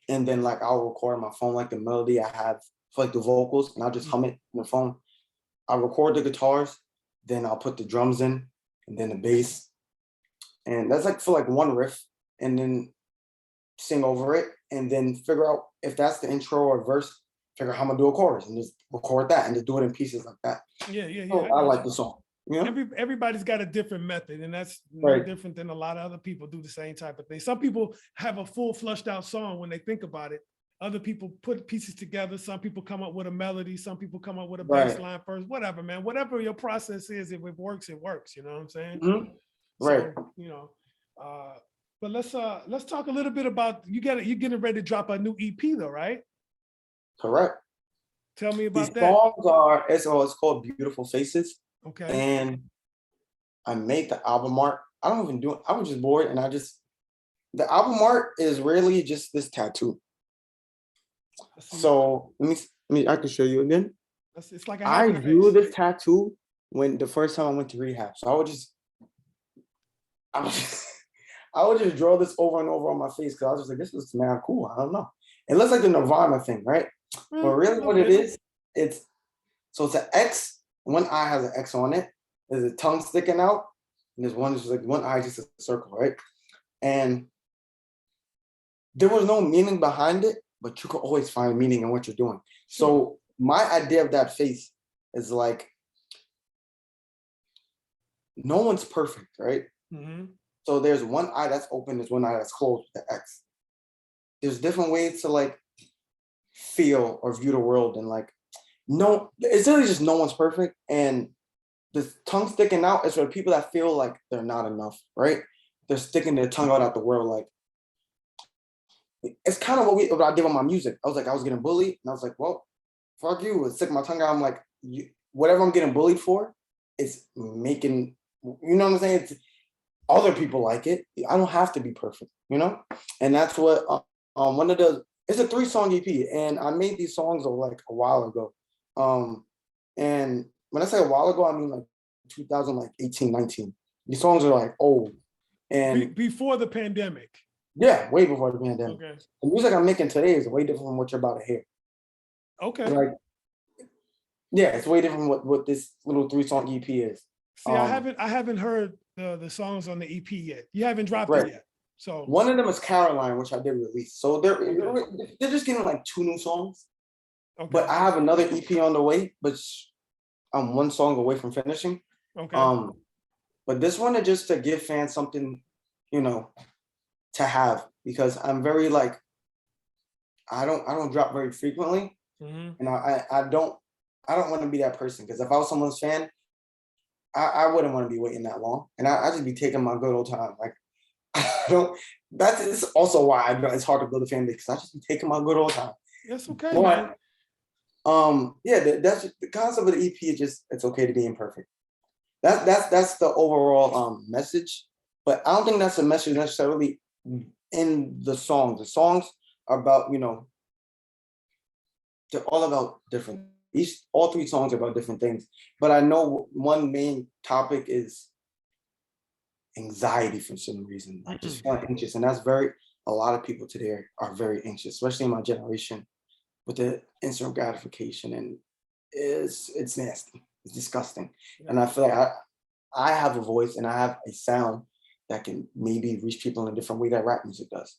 and then like I'll record on my phone like the melody I have for like the vocals, and I'll just hum it on the phone. I'll record the guitars, then I'll put the drums in, and then the bass, and that's like for like one riff, and then sing over it, and then figure out if that's the intro or verse. Figure out how I'm gonna do a chorus, and just record that, and just do it in pieces like that. Yeah, yeah, yeah. So I I got like you. the song. You know? Everybody's got a different method, and that's no Right. different than a lot of other people do the same type of thing. Some people have a full flushed out song when they think about it. Other people put pieces together. Some people come up with a melody. Some people come up with a bass Right. line first. Whatever, man. Whatever your process is, if it works, it works. You know what I'm saying? Mhm. Right. So uh, but let's talk a little bit about you're getting ready to drop a new EP though, right? Correct. Tell me These about that. songs are it's called Beautiful Faces, Okay. and I made the album art. I don't even do it. I was just bored, and the album art is really just this tattoo. So I can show you again. It's like a I happy drew face. this tattoo when the first time I went to rehab. So I would just, I would just draw this over and over on my face because I was just like, this looks mad cool. I don't know. It looks like the Nirvana thing, right? But really, what it is, it's an X. One eye has an X on it. There's a tongue sticking out, and there's just like one eye, just a circle, right? And there was no meaning behind it, but you could always find meaning in what you're doing. So my idea of that face is like, no one's perfect, right? Mm-hmm. So there's one eye that's open, there's one eye that's closed with the X. There's different ways to like feel or view the world, and like, no, it's really just no one's perfect. And the tongue sticking out is for people that feel like they're not enough, right? They're sticking their tongue out at the world. Like, it's kind of what I did with my music. I was getting bullied, and I was like, well, fuck you. Stick my tongue out. I'm like, whatever I'm getting bullied for, it's making, you know what I'm saying? It's, other people like it. I don't have to be perfect, you know? And that's what it's a 3-song EP, and I made these songs like a while ago. And when I say a while ago, I mean like 2018, 19. These songs are like old. And Before the pandemic. yeah, way before the pandemic. Okay. The music I'm making today is way different from what you're about to hear. Okay. Like, yeah, it's way different from what this little 3-song EP is. See, I haven't heard the songs on the EP yet. You haven't dropped Right. it yet. So one of them is Caroline, which I did release. So they're just getting like 2 new songs. okay. But I have another EP on the way, but I'm 1 song away from finishing. Okay. But this one is just to give fans something, to have, because I'm very like, I don't drop very frequently, Mm-hmm. and I don't want to be that person, because if I was someone's fan, I wouldn't want to be waiting that long, and I just be taking my good old time. Like, I don't. That's also why it's hard to build a fan base, because I just be taking my good old time. That's okay, But, man. yeah, that's just, the concept of the EP is just, it's okay to be imperfect. That's the overall message, but I don't think that's a message necessarily in the songs. The songs are about, they're all about different. All 3 songs are about different things, but I know one main topic is anxiety for some reason. Like, just feeling anxious, and that's a lot of people today are very anxious, especially in my generation, with the instant gratification, and it's nasty, it's disgusting. And I feel like I have a voice and I have a sound that can maybe reach people in a different way that rap music does.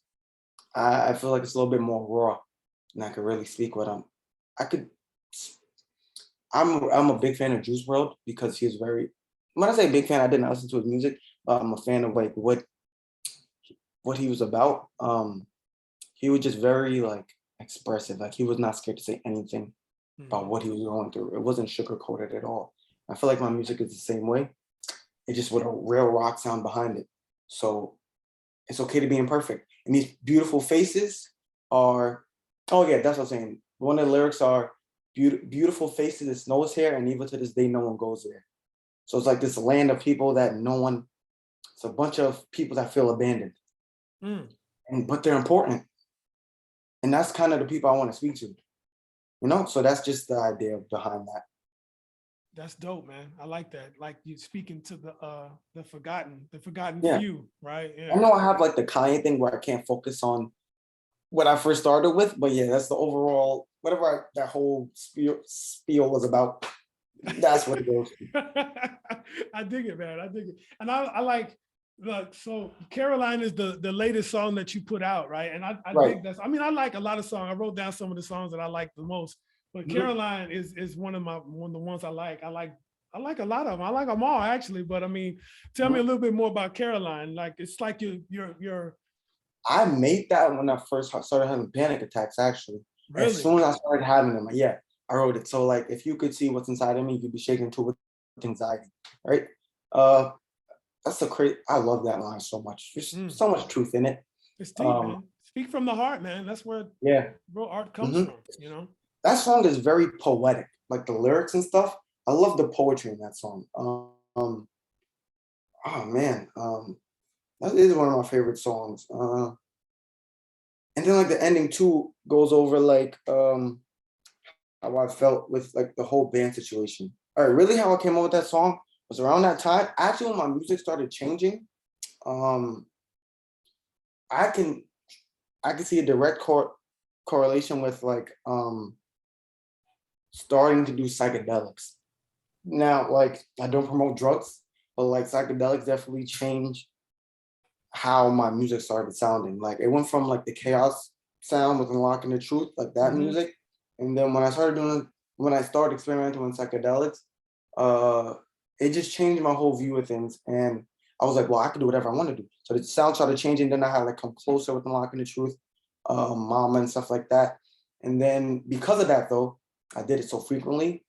I feel like it's a little bit more raw, and I could really speak what I'm a big fan of Juice WRLD, because he's very, when I say big fan, I didn't listen to his music, but I'm a fan of like what he was about. He was just very like expressive. Like, he was not scared to say anything about what he was going through. It wasn't sugar coated at all. I feel like my music is the same way. It's just with a real rock sound behind it. So it's okay to be imperfect. And these beautiful faces are, oh yeah, that's what I'm saying. One of the lyrics are beautiful faces, it snows here, and even to this day, no one goes there. So it's like this land of people that no one, it's a bunch of people that feel abandoned. Mm, But they're important. And that's kind of the people I want to speak to. So that's just the idea behind that. that's dope, man. I like that. Like you speaking to the forgotten Yeah. few, right? I Yeah. know I have like the Kanye thing where I can't focus on what I first started with, but yeah, that's the overall, whatever that whole spiel was about. That's what it goes to. I dig it, man. I dig it. And I like, look, so Caroline is the latest song that you put out, right? And I Right. dig that. I mean, I like a lot of songs. I wrote down some of the songs that I like the most, but Mhm. Caroline is one of the ones I like. I like a lot of them. I like them all actually, but I mean, tell me a Mhm. little bit more about Caroline. Like it's like you're I made that when I first started having panic attacks, actually. As really soon as I started having them, yeah, I wrote it. So like if you could see what's inside of me, you'd be shaken too with anxiety. Right? Uh that's a crazy, I love that line so much. There's mm, so much truth in it. it's deep, Um, man. Speak from the heart, man. That's where yeah. real art comes Mhm. from, you know? That song is very poetic, like the lyrics and stuff. I love the poetry in that song. Oh man, that is one of my favorite songs. And then like the ending too goes over like how I felt with like the whole band situation. All right, really how I came up with that song was around that time. Actually, when my music started changing, um, I can I can see a direct correlation with like starting to do psychedelics. Now, like I don't promote drugs, but like psychedelics definitely change how my music started sounding. Like it went from like the chaos sound with Unlocking the Truth, like that Mhm. music. And then when I started experimenting with psychedelics, uh, it just changed my whole view of things. And I was like, well, I can do whatever I want to do. So the sound started changing. Then I had like come closer with Unlocking the Truth, Mama and stuff like that. And then because of that though, I did it so frequently.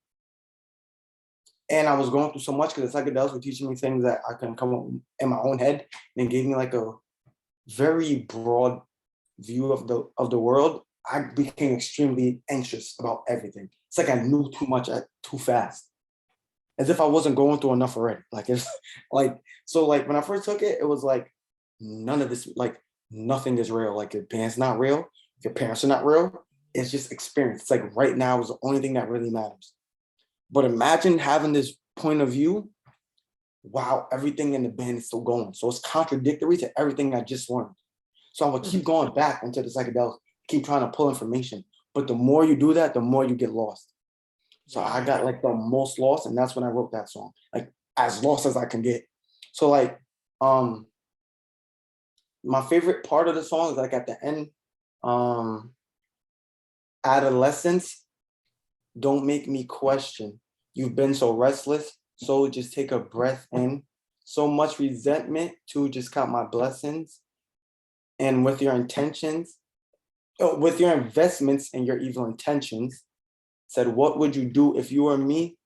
And I was going through so much because the psychedelics were teaching me things that I couldn't come up with in my own head, and gave me like a very broad view of the world. I became extremely anxious about everything. It's like I knew too much too fast, as if I wasn't going through enough already. Like it's like so like when I first took it, it was like none of this, like nothing is real. Like your band's not real, your parents are not real. It's just experience. It's like right now is the only thing that really matters. But imagine having this point of view while everything in the band is still going. So it's contradictory to everything I just learned. So I would keep going back into the psychedelics, keep trying to pull information. But the more you do that, the more you get lost. So I got Wow. like the most lost, and that's when I wrote that song, like as lost as I can get. So like, my favorite part of the song is like at the end, um, adolescence, don't make me question. You've been so restless, so just take a breath in. So much resentment to just count my blessings. And with your intentions, with your investments and your evil intentions, said, what would you do if you were me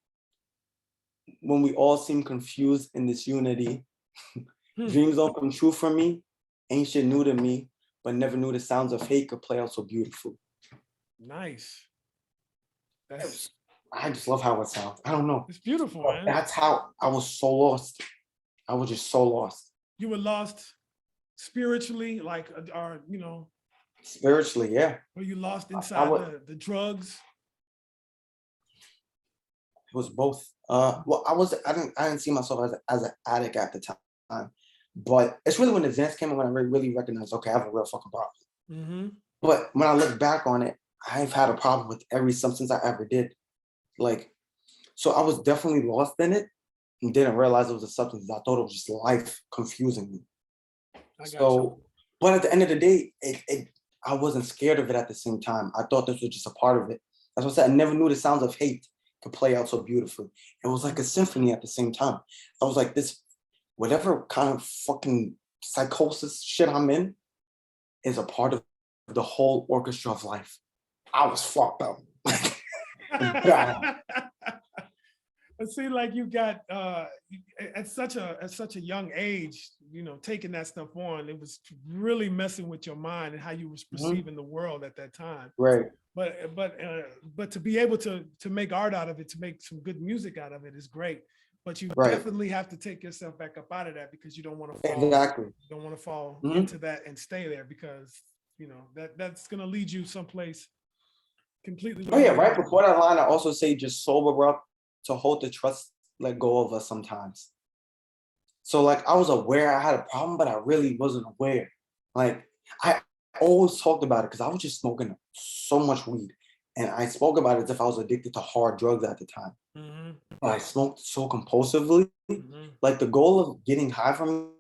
when we all seem confused in this unity? Hmm. Dreams don't come true for me, ancient new to me, but never knew the sounds of hate could play out so beautiful. Nice. It That's was, I just love how it sounds. I don't know. it's beautiful, But man. that's how I was so lost. I was just so lost. You were lost spiritually, like, or Spiritually, yeah. were you lost I inside would, the drugs? it was both. Well, I didn't see myself as an addict at the time. But it's really when the dance came in when I really recognized, okay, I have a real fucking problem. Mm-hmm. But when I look back on it, I've had a problem with every substance I ever did. Like, so I was definitely lost in it and didn't realize it was a substance. I thought it was just life confusing me. I got you. So, but at the end of the day, I wasn't scared of it at the same time. I thought this was just a part of it. That's what I said. I never knew the sounds of hate could play out so beautifully. It was like a symphony at the same time. I was like, this, whatever kind of fucking psychosis shit I'm in is a part of the whole orchestra of life. I was fucked up. Bad. It seemed like you got at such a young age, taking that stuff on. It was really messing with your mind and how you was Mhm. perceiving the world at that time. Right, But to be able to make art out of it, to make some good music out of it is great. But you right, definitely have to take yourself back up out of that because you don't want to fall. exactly. You don't want to fall Mhm. into that and stay there because that's gonna lead you someplace completely. Oh yeah, right before that line, I also say just sober up to hold the trust, let go of us sometimes. So like I was aware I had a problem, but I really wasn't aware. Like I always talked about it because I was just smoking so much weed. And I spoke about it as if I was addicted to hard drugs at the time. Hmm. But I smoked so compulsively. Hmm. Like the goal of getting high from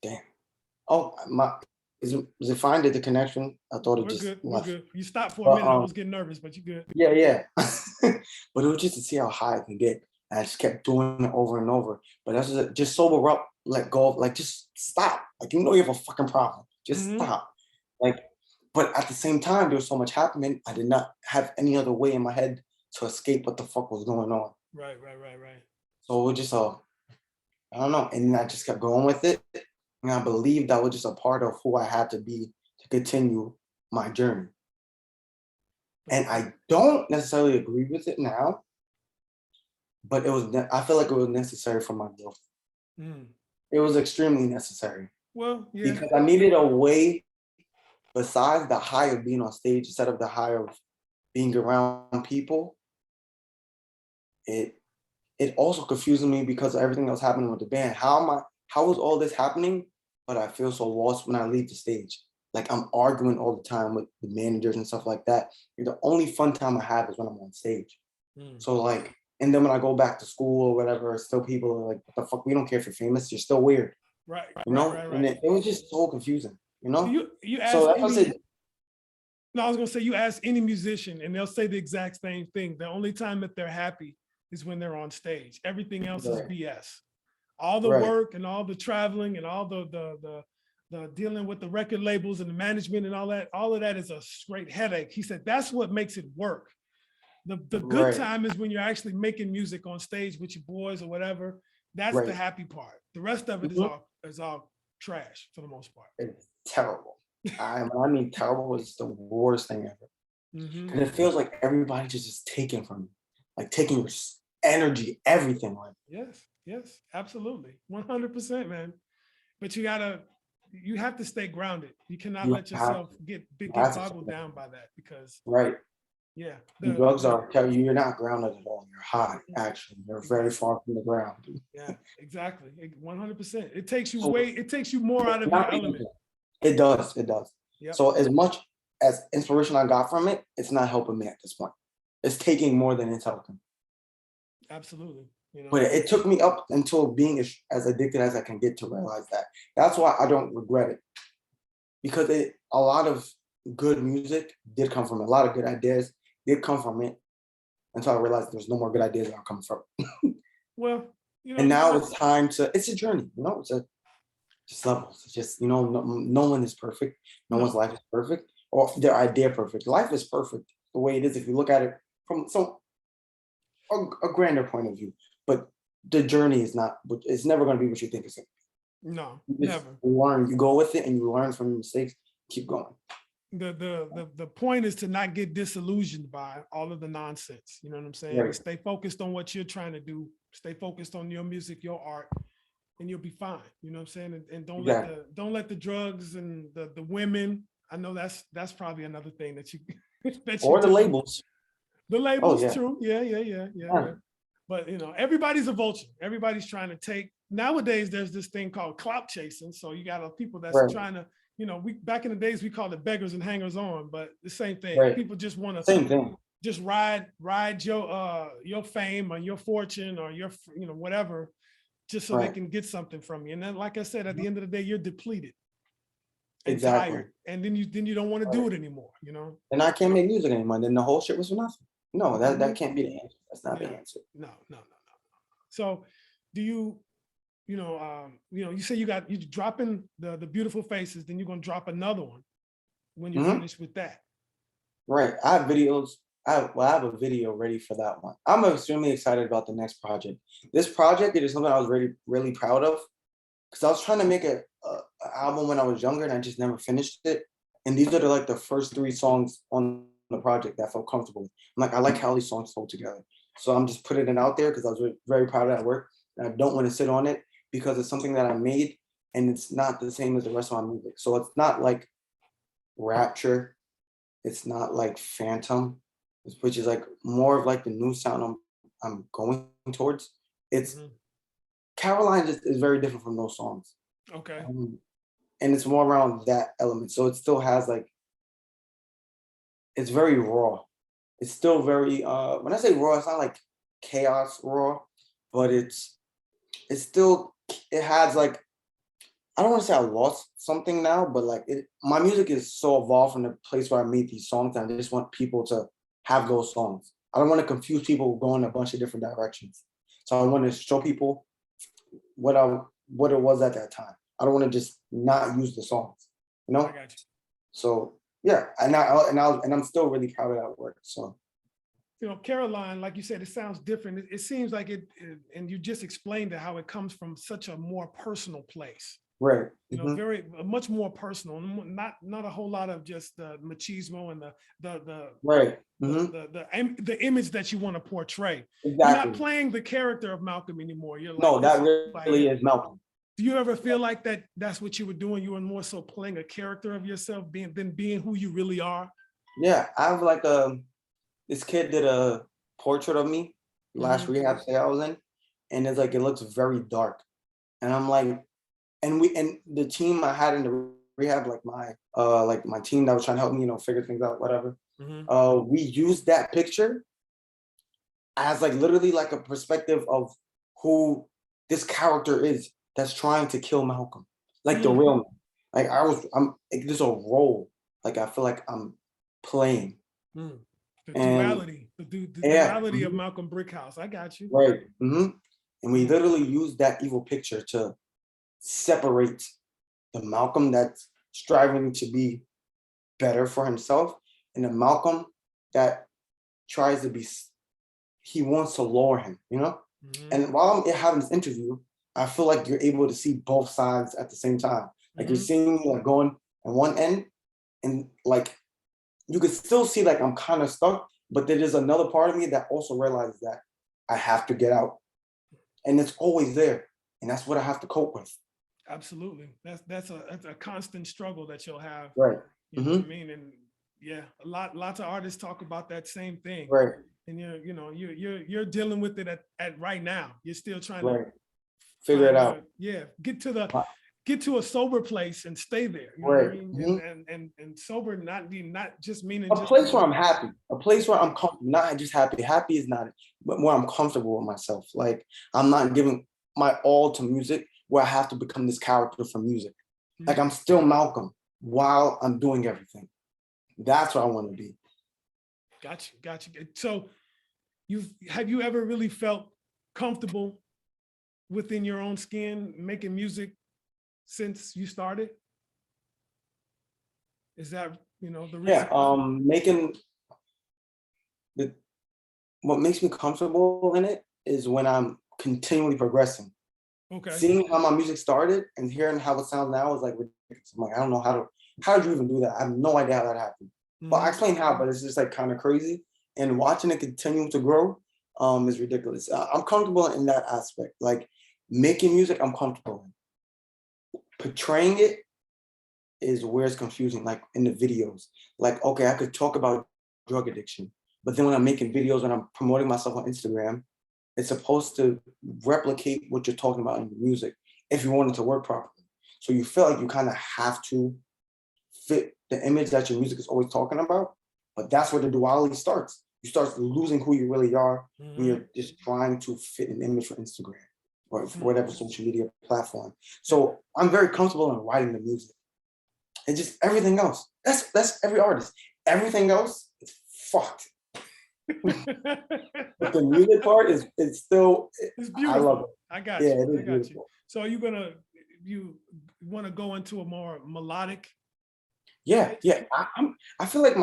damn. Oh my is it fine? Did the connection? I thought it We're just good. We're left. good. You stopped for a But minute. I was getting nervous, but you're good. yeah, yeah. But it was just to see how high I can get. And I just kept doing it over and over. But that's just sober up, let go of, like, just stop. Like, you know, you have a fucking problem. Just Hmm. stop. Like, but at the same time, there was so much happening. I did not have any other way in my head to escape what the fuck was going on. Right, right, right, right. So it was just I don't know. And I just kept going with it. And I believed that was just a part of who I had to be to continue my journey. And I don't necessarily agree with it now, but I feel like it was necessary for my growth. Mm. It was extremely necessary Well, yeah. because I needed a way besides the high of being on stage instead of the high of being around people. It it also confuses me because of everything that was happening with the band. How is all this happening? But I feel so lost when I leave the stage. Like I'm arguing all the time with the managers and stuff like that. The only fun time I have is when I'm on stage. Mm. So like, and then when I go back to school or whatever, still people are like, what the fuck? We don't care if you're famous. You're still weird, Right, you right, know? right, And right. it was just so confusing, you know? You So ask that's what I any. said. No, I was gonna say you ask any musician, and they'll say the exact same thing. The only time that they're happy is when they're on stage. Everything else is Right, BS. All the right, work and all the traveling and all the dealing with the record labels and the management and all of that is a straight headache. He said that's what makes it work. The good right, time is when you're actually making music on stage with your boys or whatever. That's the right. happy part. The rest of it Mhm. is all trash for the most part. It's terrible. When I mean terrible, it's the worst thing ever. Hmm. And it feels like everybody just is taking from you, like taking your energy, everything. Like Yes, yes, absolutely. 100%, man. But you have to stay grounded. You cannot you let have yourself to, you get have to, boggled down by that because right. yeah, And drugs are tell you you're not grounded at all. You're high, actually. You're very exactly. far from the ground. Yeah, exactly. 100%. It takes you So it takes you more out of your not element. even, it does, it does. Yep, So as much as inspiration I got from it, it's not helping me at this point. It's taking more than it's helping. absolutely. But it took me up until being as addicted as I can get to realize that. That's why I don't regret it because a lot of good music did come from it. A lot of good ideas did come from it until I realized there's no more good ideas that are coming from it. Well, And you now got it's time to. It's a journey, you know. It's just levels. It's just no one is perfect. No one's no. life is perfect, or their idea perfect. Life is perfect the way it is if you look at it from a grander point of view. But the journey is not. It's never going to be what you think it's going to No, be. You just never. learn. You go with it, and you learn from your mistakes. Keep going. The point is to not get disillusioned by all of the nonsense. You know what I'm saying? And Right. stay focused on what you're trying to do. Stay focused on your music, your art, and you'll be fine. You know what I'm saying? And Exactly. don't let the drugs and the women. I know that's probably another thing that you that you Or the do. labels. The Oh labels, yeah. true. Yeah, yeah, yeah, yeah, Yeah. yeah. But everybody's a vulture. Everybody's trying to take. Nowadays, there's this thing called clout chasing. So you got people that's Right. trying to, we back in the days we called it beggars and hangers on, but the same thing. Right. People just want to Same thing. just ride your fame or your fortune or your whatever, just so they Right. can get something from you. And then, like I said, at the end of the day, you're depleted and Exactly. tired, and then you don't want to do Right. it anymore. And I can't make music anymore. Then the whole shit was for nothing. No, that Mhm. can't be the answer. That's not the Yeah. answer. No, no, no, no. So, do you say you dropping the beautiful faces, then you're gonna drop another one when you're Hmm. finished with that. Right. I have videos. I have a video ready for that one. I'm extremely excited about the next project. This project, it is something I was really proud of because I was trying to make a album when I was younger and I just never finished it. And these are like the first 3 songs on the project that I felt comfortable with. I'm like, I like how these songs flow together. So I'm just putting it out there because I was very proud of that work. And I don't want to sit on it because it's something that I made and it's not the same as the rest of my music. So it's not like Rapture. It's not like Phantom, which is like more of like the new sound I'm going towards. It's Mhm. Caroline is very different from those songs. Okay. And it's more around that element. So it still has like it's very raw. It's still very when I say raw, it's not like chaos raw, but it's still it has like I don't want to say I lost something now, but like my music is so evolved from the place where I made these songs, and I just want people to have those songs. I don't want to confuse people going a bunch of different directions. So I want to show people what it was at that time. I don't want to just not use the songs, you I know. got you. So yeah, and I'm still really proud of that work. So You know, Caroline, like you said, it sounds different. It seems like and you just explained it, how it comes from such a more personal place. right, You know, very much more personal, not a whole lot of just the machismo and right, the image that you want to portray. You're not exactly. playing the character of Malcolm anymore. You're like, No, this that is who I really am. is Malcolm. Do you ever feel like that's what you were doing? You were more so playing a character of yourself than being who you really are? Yeah, I have like this kid did a portrait of me last Mhm. rehab stay I was in, and it's like it looks very dark. And I'm like, and the team I had in the rehab, like my team that was trying to help me, figure things out, whatever. Mhm. We used that picture as like literally like a perspective of who this character is that's trying to kill Malcolm, like the Mm. real man. Like I'm like, there's a role. Like I feel like I'm playing, Mm. The and duality, the yeah, duality of Malcolm Brickhouse. I got you. right. And we Mhm. literally used that evil picture to separate the Malcolm that's striving to be better for himself and the Malcolm that tries to he wants to lower him. Mhm. And while I'm having this interview, I feel like you're able to see both sides at the same time. Like you're Mhm. seeing me like going on one end, and like you could still see like I'm kind of stuck, but there is another part of me that also realizes that I have to get out, and it's always there, and that's what I have to cope with. Absolutely. That's a constant struggle that you'll have. Right. You know what I Mm-hmm. mean? And yeah, lots of artists talk about that same thing. Right. And you're dealing with it at right now. You're still trying to Right. Figure it find out. get to a sober place and stay there. You know what I Right. mean? Mm-hmm. And sober not just meaning A just place where I'm happy, a place where I'm comfortable, not just happy. Happy is not it, but where I'm comfortable with myself. Like I'm not giving my all to music where I have to become this character from music. Like I'm still Malcolm while I'm doing everything. That's what I want to be. got you. So have you ever really felt comfortable within your own skin making music since you started? Is that, the reason Yeah. why? Making the what makes me comfortable in it is when I'm continually progressing. Okay. Seeing how my music started and hearing how it sounds now is like ridiculous. I'm like, I don't know how did you even do that? I have no idea how that happened. Well, I Mhm. explain how, but it's just like kind of crazy. And watching it continue to grow is ridiculous. I'm comfortable in that aspect. Like making music, I'm comfortable in. Portraying it is where it's confusing, like in the videos. Like, okay, I could talk about drug addiction, but then when I'm making videos, when I'm promoting myself on Instagram, it's supposed to replicate what you're talking about in your music if you want it to work properly. So you feel like you kind of have to fit the image that your music is always talking about. But that's where the duality starts. You start losing who you really are when Mhm. you're just trying to fit an image for Instagram or for Mhm. whatever social media platform. So I'm very comfortable in writing the music and just everything else. That's every artist. Everything else is fucked. But the music part is still It's I love beautiful. it. I got Yeah, you. it I is got you. beautiful. So you want to go into a more melodic Yeah, place? yeah. I feel like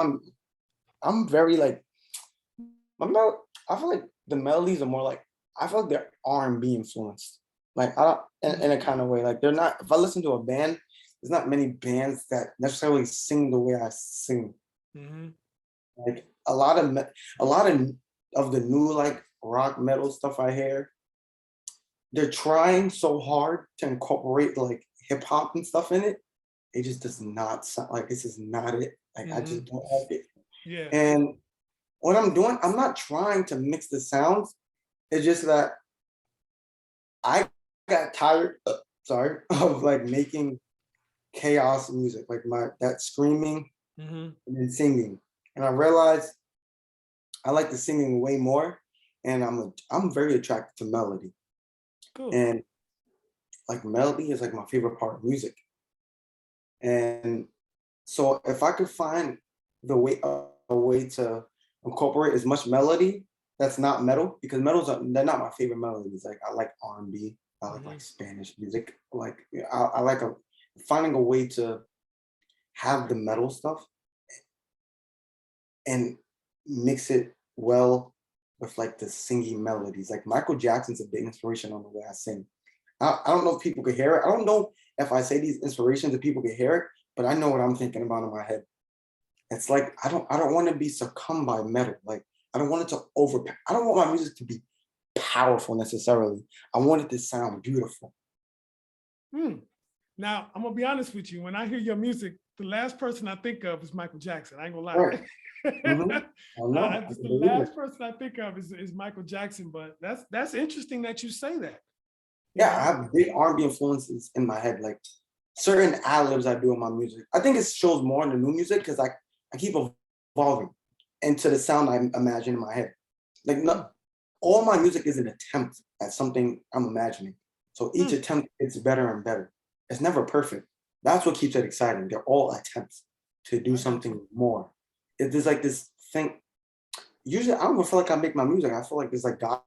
I'm very like I feel like the melodies are more like, I feel like they're R&B influenced. Like I don't in a kind of way. Like they're not. If I listen to a band, there's not many bands that necessarily sing the way I sing. Mm-hmm. Like a lot of the new like rock metal stuff I hear, they're trying so hard to incorporate like hip hop and stuff in it. It just does not sound like this is not it. Like I Mm-hmm. just don't like it. Yeah. And what I'm doing, I'm not trying to mix the sounds. It's just that I got tired, sorry, of like making chaos music, like my that screaming Mm-hmm. and then singing. And I realized I like the singing way more, and I'm very attracted to melody. Cool. And like melody is like my favorite part of music. And so if I could find a way to incorporate as much melody that's not metal, because they're not my favorite melodies. Like I like R&B, I Mm-hmm. like Spanish music. Like yeah, I like finding a way to have the metal stuff and mix it well with like the singing melodies. Like Michael Jackson's a big inspiration on the way I sing. I don't know if people could hear it. I don't know if I say these inspirations if people could hear it, but I know what I'm thinking about in my head. It's like I don't want to be succumbed by metal. Like I don't want it to I don't want my music to be powerful necessarily. I want it to sound beautiful. Hmm. Now, I'm gonna be honest with you. When I hear your music, the last person I think of is Michael Jackson. I ain't gonna lie. Right. Hmm. I know. I Just can the believe it. last person I think of is Michael Jackson. But that's interesting that you say that. You Yeah, I know. have big R&B influences in my head, like certain ad libs I do in my music. I think it shows more in the new music because I keep evolving into the sound I imagine in my head. Like Hmm. not all my music is an attempt at something I'm imagining. So each Hmm. attempt gets better and better. It's never perfect. That's what keeps it exciting. They're all attempts to do I got you. something more. There's like this thing. Usually, I don't even feel like I make my music. I feel like it's like God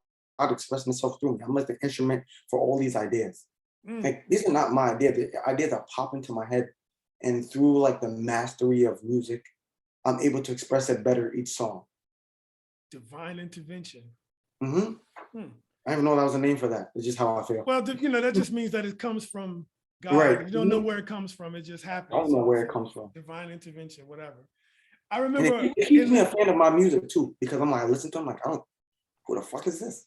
expressing Himself through me. I'm like the instrument for all these ideas. Hmm. Like these are not my ideas. The ideas that pop into my head, and through like the mastery of music, I'm able to express it better each song. Divine intervention. Hmm. Hmm. I don't even know that was a name for that. It's just how I feel. Well, that just means that it comes from God. Right. You don't know Mhm. where it comes from. It just I don't happens. know So where it's it comes from. divine intervention, whatever. I And remember it keeps in me a the fan of my music too, because I'm like, I listen to them like, oh, who the fuck is this?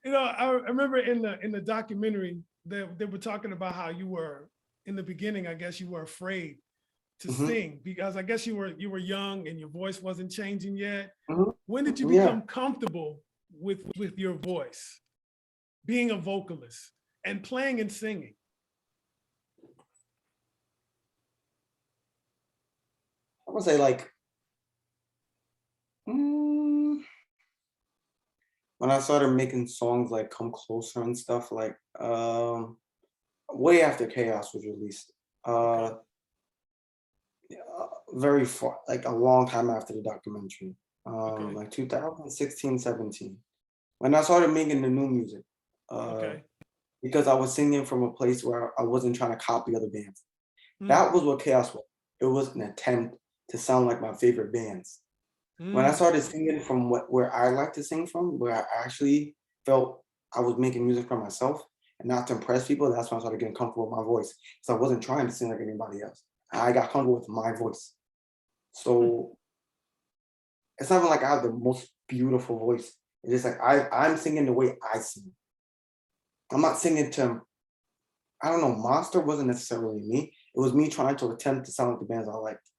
I remember in the documentary they were talking about how you were in the beginning. I guess you were afraid to Hmm. sing because I guess you were young and your voice wasn't changing yet. Hmm. When did you Yeah. become comfortable with your voice, being a vocalist and playing and singing? I would say like mm, when I started making songs like Come Closer and stuff, like way after Chaos was released. Okay, Uh very far, like a long time after the documentary. okay, Like 2016, 17. When I started making the new music. Uh okay. because I was singing from a place where I wasn't trying to copy other bands. Mm, That was what Chaos was. It was an attempt to sound like my favorite bands. When I mm, started singing from where I like to sing from, where I actually felt I was making music for myself and not to impress people, that's when I started getting comfortable with my voice. So I wasn't trying to sing like anybody else. I got comfortable with my voice. mm. So it's not even like I have the most beautiful voice. It's just like I'm singing the way I sing. I'm not singing to, I don't know, Monster wasn't necessarily me. It was me trying to attempt to sound like the bands I liked.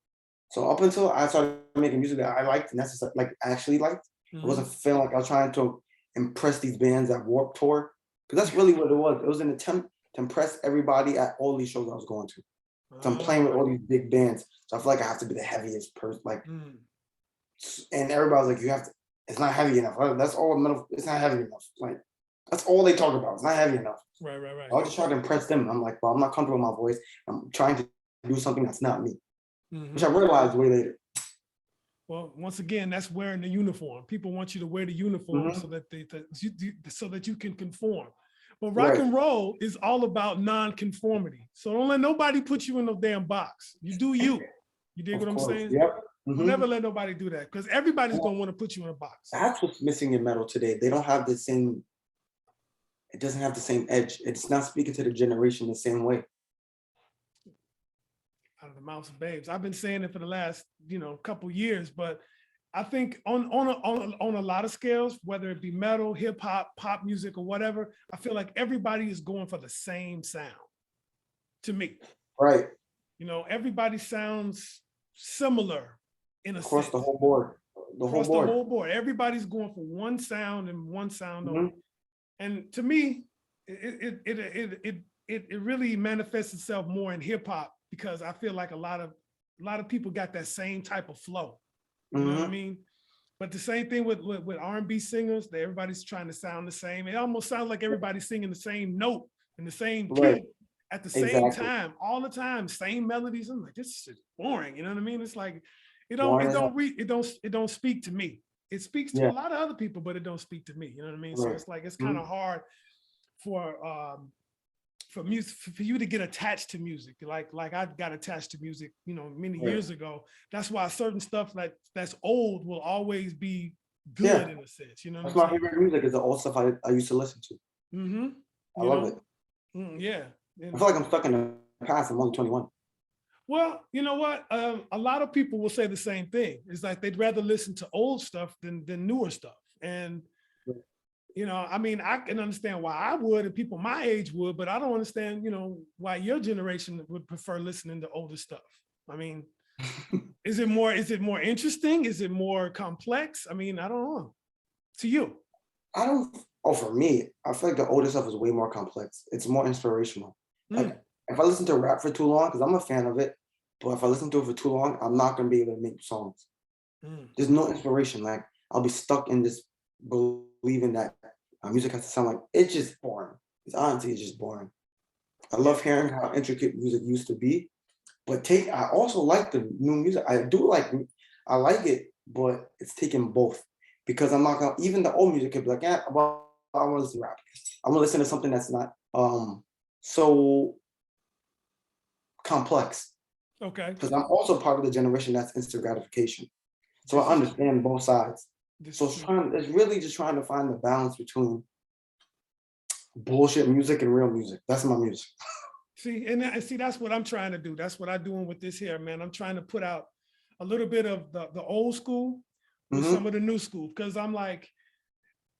So up until I started making music that I liked, necessarily, like actually liked, I Mhm. wasn't feeling like I was trying to impress these bands at Warped Tour, because that's really what it was. It was an attempt to impress everybody at all these shows I was going to. So I'm playing with Ah, all these big bands, so I feel like I have to be the heaviest person. Like, mm. and everybody's like, you have to. It's not heavy enough. That's all metal. It's not heavy enough. Like, that's all they talk about. It's not heavy enough. Right, right, right. I was just trying to impress them. I'm like, well, I'm not comfortable with my voice. I'm trying to do something that's not me, which I Hmm. realized way later. Well, once again, that's wearing the uniform. People want you to wear the uniform so Hmm. that so that you can conform. But rock Right. and roll is all about non-conformity. So don't let nobody put you in no damn box. You do you. You dig what Of I'm course. saying? Yep. Don't Mhm. never let nobody do that because everybody's gonna want to put you in a box. That's what's missing in metal today. They don't have the same. It doesn't have the same edge. It's not speaking to the generation the same way. Out of the mouths of babes. I've been saying it for the last, couple years, but I think on a lot of scales, whether it be metal, hip hop, pop music, or whatever, I feel like everybody is going for the same sound. To me, Right. everybody sounds similar in a Across sense. the whole board. The whole Across the board. whole board, everybody's going for one sound and one sound only. Mhm. And to me, it really manifests itself more in hip hop because I feel like a lot of people got that same type of flow. You know what I Mhm. mean? But the same thing with R&B singers, that everybody's trying to sound the same. It almost sounds like everybody's singing the same note and the same Right. key at the same Exactly. time, all the time, same melodies. I'm like, this is boring. You know what I mean? It's like Boring as hell. it don't speak to me. It speaks to Yeah. a lot of other people, but it don't speak to me. You know what I mean? So Right. it's like it's kind of hard for music for you to get attached to music like I got attached to music many Right. years ago. That's why certain stuff that's old will always be Yeah. good in a sense, you know That's what my I'm saying? favorite music. Is the old stuff I used to listen to. Mm-hmm. I love it. Yeah. I feel like I'm stuck in the past. I'm only 21. Well, you know what, a lot of people will say the same thing. It's like they'd rather listen to old stuff than newer stuff. And I mean, I can understand why I would and people my age would, but I don't understand, why your generation would prefer listening to older stuff. I mean, is it more interesting? Is it more complex? I mean, I don't know. To you. I don't. Oh, for me, I feel like the older stuff is way more complex. It's more inspirational. Like if I listen to rap for too long, because I'm a fan of it, but if I listen to it for too long, I'm not gonna be able to make songs. There's no inspiration. Like I'll be stuck in this believing that music has to sound like it's just boring. It's just boring. I love hearing how intricate music used to be, but I also like the new music. I like it, but it's taking both because I'm not gonna even the old music could be like, yeah, well, I want to listen to rap. I want to listen to something that's not so complex Okay. because I'm also part of the generation that's instant gratification. So I understand both sides. So it's really just trying to find the balance between bullshit music and real music. That's my music. See, and see, that's what I'm trying to do. That's what I'm doing with this here, man. I'm trying to put out a little bit of the old school with some of the new school. Cause I'm like,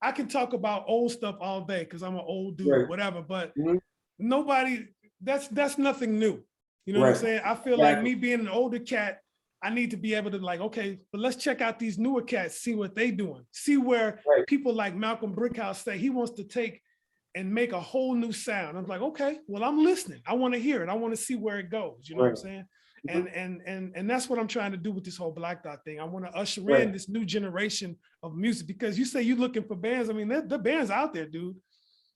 I can talk about old stuff all day because I'm an old dude, Right. whatever, but Mhm. nobody, that's nothing new. You know what I'm Right. saying? I feel like me being an older cat, I need to be able to like, okay, but let's check out these newer cats, see what they doing. See where Right. people like Malcom Brickhouse say he wants to take and make a whole new sound. I'm like, okay, well, I'm listening. I want to hear it. I want to see where it goes. You know what I'm saying? And that's what I'm trying to do with this whole Black Dot thing. I want to usher in this new generation of music because you say you're looking for bands. I mean, the bands out there, dude.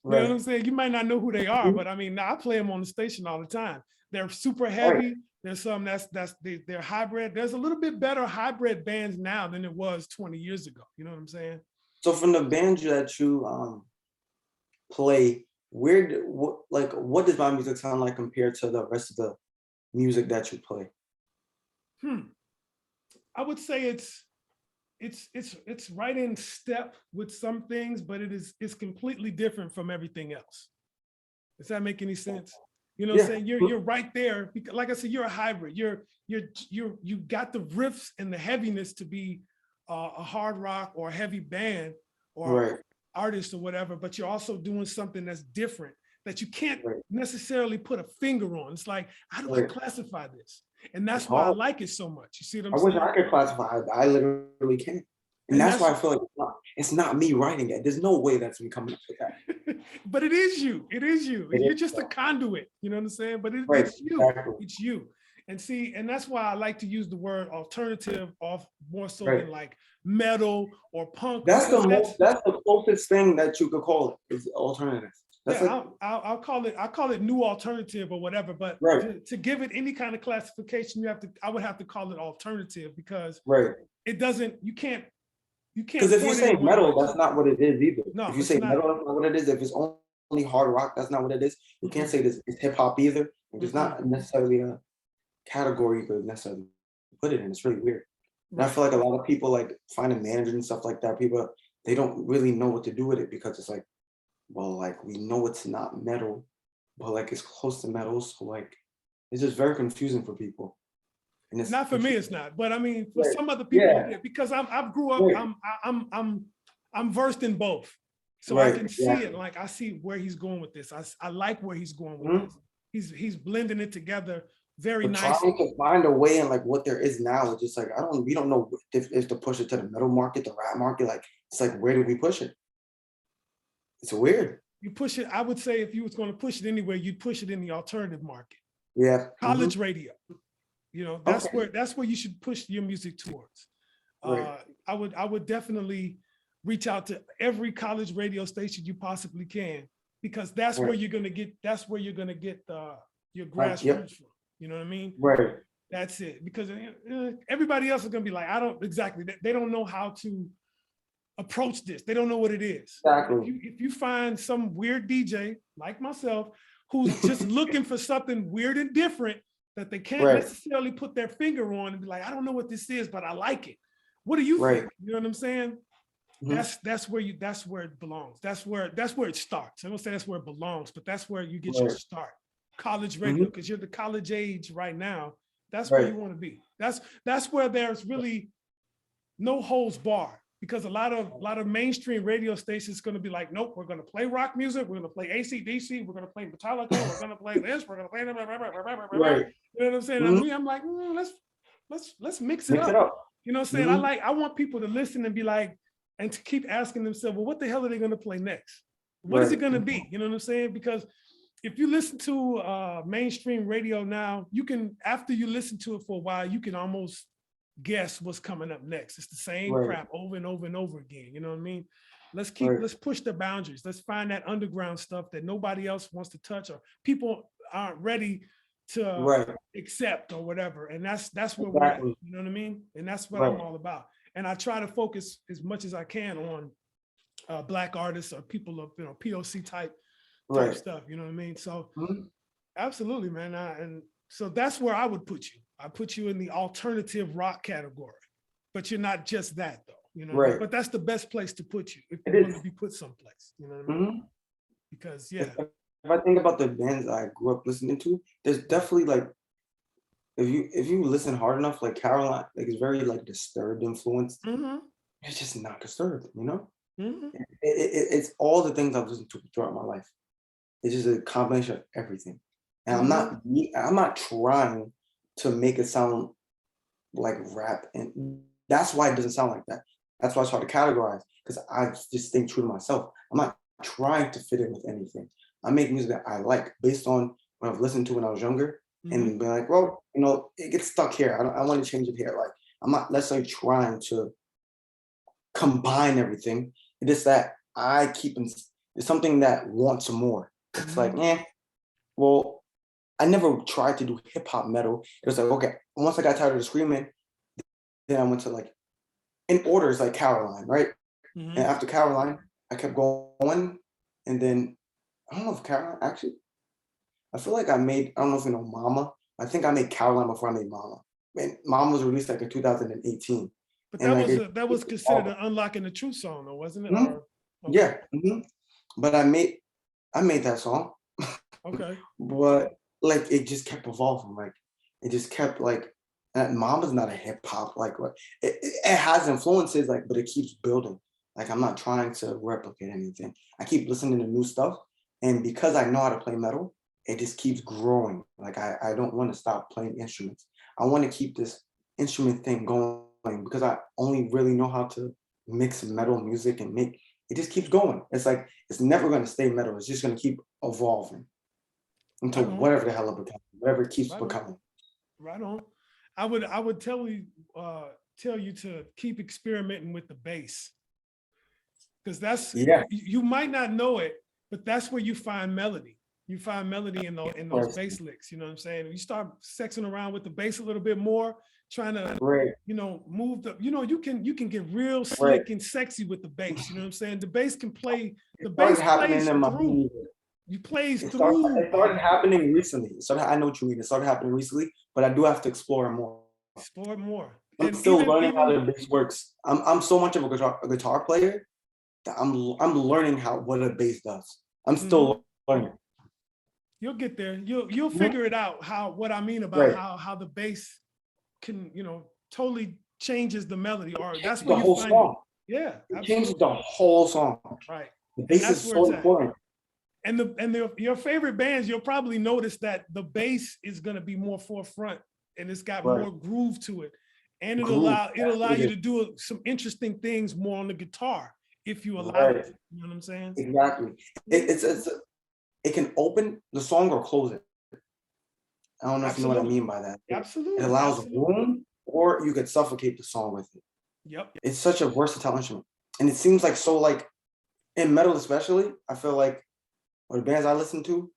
You know what I'm saying? You might not know who they are, but I mean, I play them on the station all the time. They're super heavy. There's some they're hybrid. There's a little bit better hybrid bands now than it was 20 years ago. You know what I'm saying? So from the bands that you play, what does my music sound like compared to the rest of the music that you play? I would say it's right in step with some things, but it's completely different from everything else. Does that make any sense? You know what I'm saying? You're right there. Like I said, you're a hybrid. You got the riffs and the heaviness to be a hard rock or a heavy band or artist or whatever, but you're also doing something that's different that you can't necessarily put a finger on. It's like, how do I classify this? And that's why I like it so much. You see what I'm saying? I wish I could classify it. I literally can't. And that's why I feel like it's not me writing it. There's no way that's me coming up with that. But it is you. It is you. You're just a conduit. You know what I'm saying? But it's you. Exactly. It's you. And see, and that's why I like to use the word alternative off more so than like metal or punk. That's the closest thing that you could call it is alternative. That's I'll call it new alternative or whatever. But to give it any kind of classification, I would have to call it alternative because it doesn't. You can't. Because if you say metal, that's not what it is either. No, if you say metal, that's not what it is. If it's only hard rock, that's not what it is. You can't say this is hip hop either. It's not necessarily a category you could necessarily put it in. It's really weird. And I Right. feel like a lot of people like finding managers and stuff like that, people they don't really know what to do with it because it's like, well, like we know it's not metal, but like it's close to metal, so like it's just very confusing for people. And it's Not for me, it's not. But I mean, for right. some other people, it Yeah, is because I've grew up. right, I'm versed in both, so I right, can see it. exactly. Like I see where he's going with this. I like where he's going with Mhm. this. He's blending it together very But trying nicely. to find a way and like what there is now, it's just like we don't know if to push it to the metal market, the rap market. Like it's like where do we push it? It's weird. You push it. I would say if you was going to push it anywhere, you'd push it in the alternative market, Yeah. college radio. You know, Okay. that's where you should push your music towards. Right. I would definitely reach out to every college radio station you possibly can, because that's where Right. you're gonna get your Yep. grassroots from. You know what I mean? Right. That's it. Because everybody else is gonna be like, I don't exactly. They don't know how to approach this. They don't know what it is. But Exactly. if you find some weird DJ like myself who's just looking for something weird and different that they can't Right. necessarily put their finger on and be like, I don't know what this is, but I like it. What do you Right. think? You know what I'm saying? Mhm. That's where it belongs. That's where it starts. I don't say that's where it belongs, but that's where you get your Right. start. College radio, Mhm. because you're the college age right now. That's where Right. you want to be. That's where there's really no holds barred, because a lot of mainstream radio stations going to be like, nope, we're going to play rock music, we're going to play AC/DC, we're going to play Metallica, we're going to play this, we're going to play that, Right. you know what I'm saying? Mhm. I'm like, let's mix it Mix it up. up. You know what I'm saying? Mhm. I want people to listen and be like, and to keep asking themselves, well, what the hell are they going to play next? What is it Right. going to be? You know what I'm saying? Because if you listen to mainstream radio now, you can, after you listen to it for a while, you can almost guess what's coming up next. It's the same Right. crap over and over and over again. You know what I mean? Right. Let's push the boundaries. Let's find that underground stuff that nobody else wants to touch, or people aren't ready to Right. accept or whatever. And that's where we're at. Exactly. You know what I mean? And that's what I'm Right. all about. And I try to focus as much as I can on Black artists or people of POC type Right. stuff. You know what I mean? So Mhm. absolutely, man. And so that's where I would put you. I put you in the alternative rock category, but you're not just that though. You know what I mean? Right. But that's the best place to put you if It you want to is. be put someplace. You know what I mean? Mhm. Because yeah. If I think about the bands I grew up listening to, there's definitely like if you listen hard enough, like Caroline, like it's very like disturbed influenced. Mm-hmm. It's just not disturbed, you know? Mm-hmm. It's all the things I've listened to throughout my life. It's just a combination of everything. And Mm-hmm. I'm not trying to make it sound like rap, and that's why it doesn't sound like that. That's why I try to categorize, because I just stay true to myself. I'm not trying to fit in with anything. I make music that I like based on what I've listened to when I was younger, Mm-hmm. and be like, well, it gets stuck here. I want to change it here. Like I'm not necessarily trying to combine everything. It is that it's something that wants more. It's like, Mm-hmm. well, I never tried to do hip hop metal. It was like, okay, once I got tired of the screaming, then I went to like in order is like Caroline, right? Mm-hmm. And after Caroline, I kept going, and then I don't know if Caroline actually. I feel like I don't know if you know Mama. I think I made Caroline before I made Mama. And Mama was released like in 2018, But and like that was considered an unlocking the truth song, though, wasn't it? Mhm. Or okay, Yeah, but I made that song, okay. but like it just kept evolving. Like it just kept like Mama's not a hip hop like what it has influences like, but it keeps building. Like I'm not trying to replicate anything. I keep listening to new stuff, and because I know how to play metal, it just keeps growing. Like I don't want to stop playing instruments. I want to keep this instrument thing going because I only really know how to mix metal music and make it just keeps going. It's like it's never going to stay metal. It's just going to keep evolving into Right on, whatever the hell it becomes, whatever it keeps right on, becoming. right on. I would tell you to keep experimenting with the bass, because that's Yeah, you might not know it, but that's where you find melody. You find melody in those right, bass licks. You know what I'm saying? You start sexing around with the bass a little bit more, trying to right, move you can get real right. slick and sexy with the bass. You know what I'm saying? The It started bass happening plays in my through. music. You plays It through started happening recently. I know what you mean. It started happening recently, but I do have to explore it more. explore it more. I'm And still even learning how even the bass works. I'm so much of a guitar player that I'm learning what a bass does. I'm mhm, still learning. you'll get there. You'll Mhm. figure it out how what I mean about Right. how the bass can, totally changes the melody, or that's Changes where the you whole find it. song. Yeah, It changes absolutely. the whole song. Right. The And bass that's is where so it's at. important. Your favorite bands, you'll probably notice that the bass is going to be more forefront and it's got Right. more groove to it. And Groove. it'll That's allow what you it to do some interesting things more on the guitar if you is. allow it. Right. You know what I'm saying? Exactly. Mhm. It can open the song or close it. I don't know if you know what I Absolutely. mean by that. It Absolutely. allows Absolutely. room, or you could suffocate the song with it. Yep. It's such a versatile instrument, and it seems like so like in metal especially. I feel like or the bands I listen to,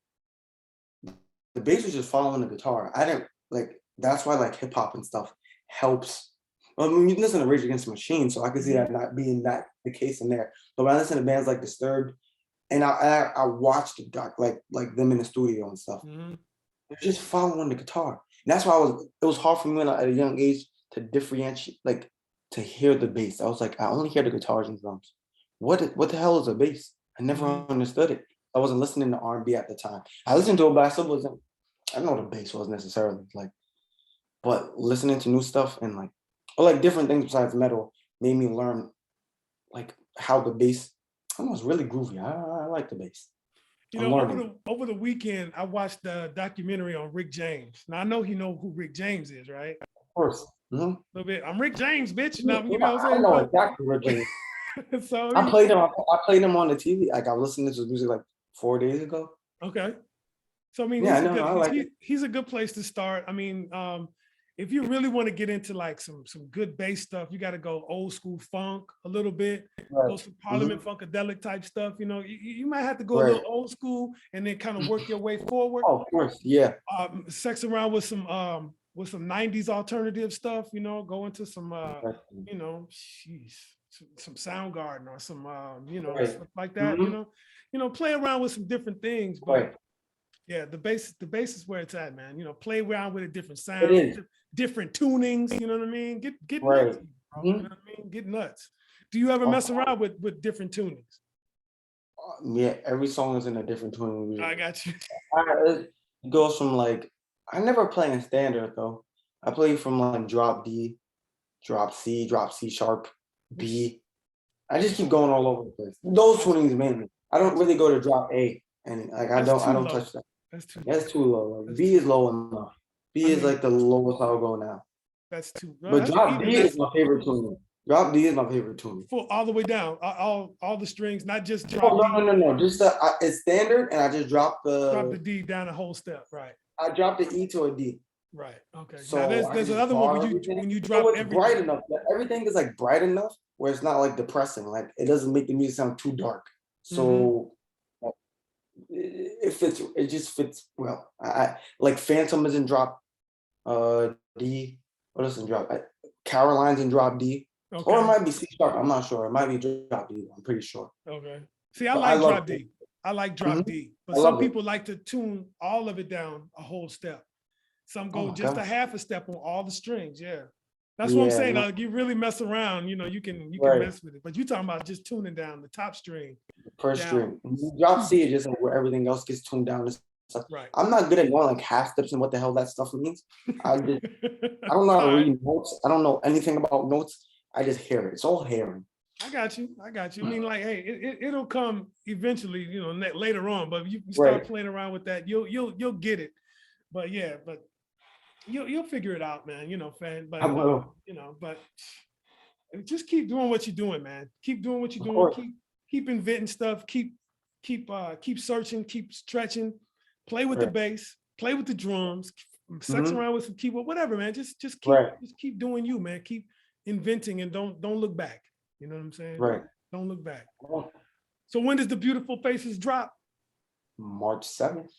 the bass was just following the guitar. I didn't like that's why like hip hop and stuff helps. I mean, you listen to Rage Against the Machine, so I could see Mhm. that not being that the case in there. But when I listen to bands like Disturbed, and I watched the doc like them in the studio and stuff. Mhm. They're just following the guitar. And that's why it was hard for me at a young age to differentiate, like to hear the bass. I was like, I only hear the guitars and drums. What the hell is a bass? I never Mhm. understood it. I wasn't listening to R&B at the time. I listened to it, but I still wasn't. I don't know what a bass was necessarily like, but listening to new stuff and like, or like different things besides metal made me learn like how the bass. I don't know, it's really groovy. I like the bass. I'm Over learning. the weekend, I watched the documentary on Rick James. Now I know he know who Rick James is, right? Of course. A little bit. I'm Rick James, bitch. Yeah, Now you know what I'm I saying, know but exactly what Jay. so I played him on the TV. Like I was listening to his music like 4 days ago. okay. So I mean, Yeah, I know. I like it. he's a good place to start. I mean, if you really want to get into like some good bass stuff, you got to go old school funk a little bit, Right. go some Parliament Mhm. Funkadelic type stuff. You might have to go a Right. little old school and then kind of work your way forward. Oh, of course. Yeah. Sex around with some '90s alternative stuff. Go into some Exactly. sheesh, some Soundgarden or some Right. stuff like that. Mhm. Play around with some different things, but Right. yeah, the bass is where it's at, man. Play around with it, different It sounds, is. different tunings. You know what I mean? Get nuts, Right. bro. You know Mhm. what I mean? Get nuts. Do you ever Of mess course. around with different tunings? Yeah. Every song is in a different tune I usually. got you. It goes from like I never play in standard though. I play from like drop D, drop C sharp, B. I just keep going all over the place. Those tunings mainly. I don't Got you. really go to drop A, and like That's I too don't low. touch that. That's too low. That's too low. Like That's B too is low. low enough. I B is mean, like the lowest I'll go now. that's too. No, But that's drop even D is that's my favorite tuning. Drop D is my favorite tuning. full all the way down. All the strings, not just Oh drop D. no. Just it's standard, and I just Drop the D down a whole step. Right. I drop the E to a D. Right. Okay. Now So I there's just another one bar everything. when you So drop it's bright everything. enough. Everything is like bright enough where it's not like depressing. Like it doesn't make the music sound too dark. Mm-hmm. So it fits. It just fits well. I like Phantom is in drop D. What else in drop? Caroline's in drop D. Or it Okay. might be C sharp. I'm not sure. It might be drop D. I'm pretty sure. Okay. See, I But I like love drop it. D. I like drop Mhm. D, but I some love it. people like to tune all of it down a whole step. Some Oh go my just a gosh. half a step on all the strings. Yeah. That's what I'm Yeah, saying. no, Like you really mess around, you can right. mess with it. But you talking about just tuning down the top string First down string. Drop two. C is just like where everything else gets tuned down and stuff. Right. I'm not good at knowing like half steps and what the hell that stuff means. I just I don't know All how to right. read notes. I don't know anything about notes. I just hear it. It's all hearing. I got you. I got you. I mean, like, hey, it'll come eventually, later on. But you start Right. playing around with that, you'll get it. But yeah, but you'll figure it out, man. Fan. I But will. but just keep doing what you're doing, man. Keep doing what you're Of doing. course. Keep inventing stuff. Keep searching. Keep stretching. Play with the Right. bass. Play with the drums. Sex Hmm. around with some keyboard. Whatever, man. Right. Just keep doing you, man. Keep inventing and don't look back. You know what I'm saying? Right. Don't look back. Well, So when does the Beautiful Faces drop? March 7th.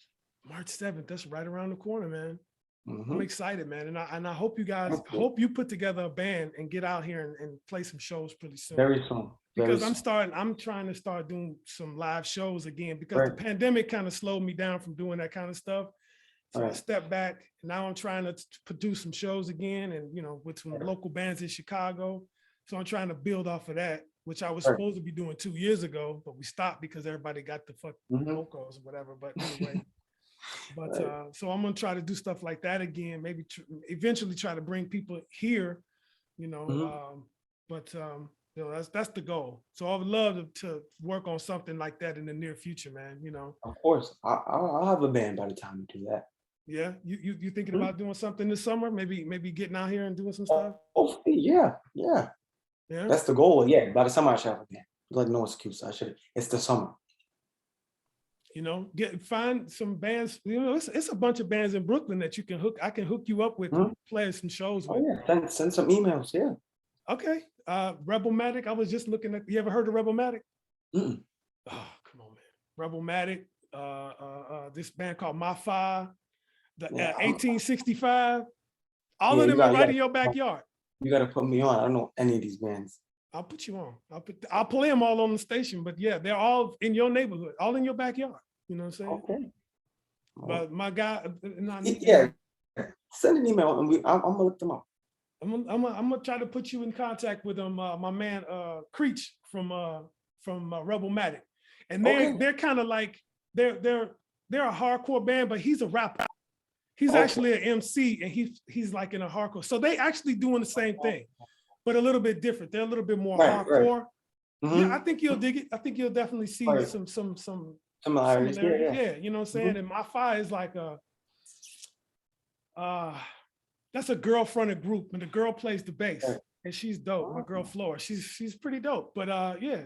March 7th. That's right around the corner, man. I'm Hmm. excited, man. And I hope you guys, I hope you put together a band and get out here and play some shows pretty soon. Very soon. Very Because soon. I'm trying to start doing some live shows again because the Right. pandemic kind of slowed me down from doing that kind of stuff. So I Right. stepped back. Now I'm trying to produce some shows again, and with some local bands in Chicago. So I'm trying to build off of that, which I was Right. supposed to be doing 2 years ago, but we stopped because everybody got the fuck locals or whatever. But anyway, but Right. so I'm gonna try to do stuff like that again. Maybe eventually try to bring people here, you know. But that's the goal. So I would love to work on something like that in the near future, man. Of course, I'll have a band by the time we do that. Yeah, you thinking Mhm. about doing something this summer? Maybe getting out here and doing some stuff. Hopefully, yeah, yeah. Yeah, That's the goal. Yeah, by the summer I should have a band. Like no excuse. I should. It's the summer. find some bands. It's a bunch of bands in Brooklyn that you can hook. I can hook you up with, Mhm. playing some shows Oh with. yeah, send some emails. Yeah. Okay, Rebelmatic. I was just looking at. You ever heard of Rebelmatic? Mm-mm. Oh, come on, man. Rebelmatic. This band called Mafi, the Yeah, 1865. All yeah. of them are right in your backyard. You gotta put me on. I don't know any of these bands. I'll put you on. I'll play them all on the station, but yeah, they're all in your neighborhood, all in your backyard. You know what I'm saying? Okay. But my guy, Yeah. Send an email and I'm gonna look them up. I'm gonna try to put you in contact with my man Creech from Rebelmatic, and Okay. they're kind of like they're a hardcore band, but he's a rapper. He's Okay. actually an MC, and he's like in a hardcore. So they actually doing the same thing, but a little bit different. They're a little bit more Right. hardcore. Yeah, I Mm-hmm. think you'll dig it. I think you'll definitely see Right. some Similarities. similarities. Yeah. Yeah, you know what I'm saying? And Mafi is like that's a girl fronted group, and the girl plays the bass, Right. and she's dope. My girl Flora, she's pretty dope. But yeah,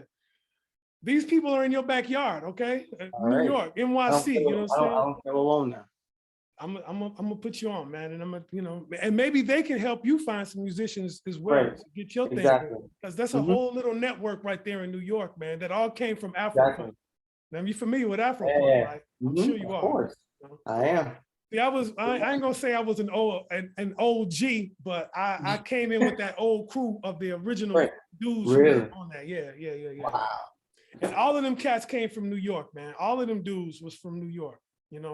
these people are in your backyard, okay? All New right. York, NYC. You know what I'm saying? I don't feel alone now. I'm gonna put you on, man, and I'm gonna, and maybe they can help you find some musicians as well Right. to get your thing, Exactly. because that's a whole little network right there in New York, man. That all came from Afro Exactly. Punk. Now, you familiar with Afro Yeah. Punk, right? I'm sure you Of are. course. I am. See, I ain't gonna say I was an OG, but I came in with that old crew of the original Right. dudes who Really? were on that. Yeah. Wow. And all of them cats came from New York, man. All of them dudes was from New York,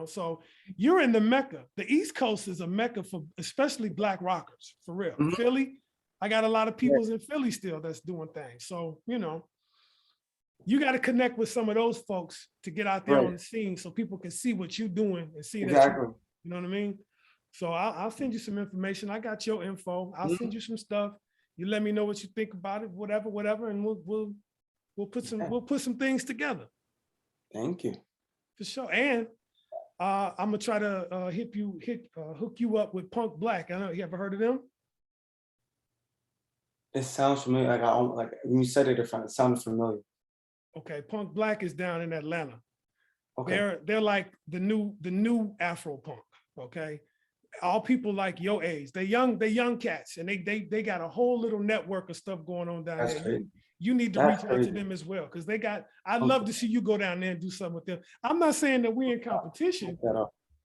So you're in the Mecca. The East Coast is a Mecca for especially Black rockers, for real. Mhm. Philly, I got a lot of people in Philly still that's doing things. So, you got to connect with some of those folks to get out there on the scene so people can see what you're doing and see that Exactly. you know what I mean? So I'll send you some information. I got your info. I'll send you some stuff. You let me know what you think about it, whatever, and we'll put some things together. Thank you. For sure. And I'm gonna try to hook you up with Punk Black. I know you ever heard of them? It sounds familiar. Like when you said it, it sounded familiar. Okay, Punk Black is down in Atlanta. Okay. They're like the new Afro punk. Okay, all people like your age. They young cats, and they got a whole little network of stuff going on down That's there. crazy. You need to That's reach out to crazy. them as well, because they got. I'd love to see you go down there and do something with them. I'm not saying that we're in competition,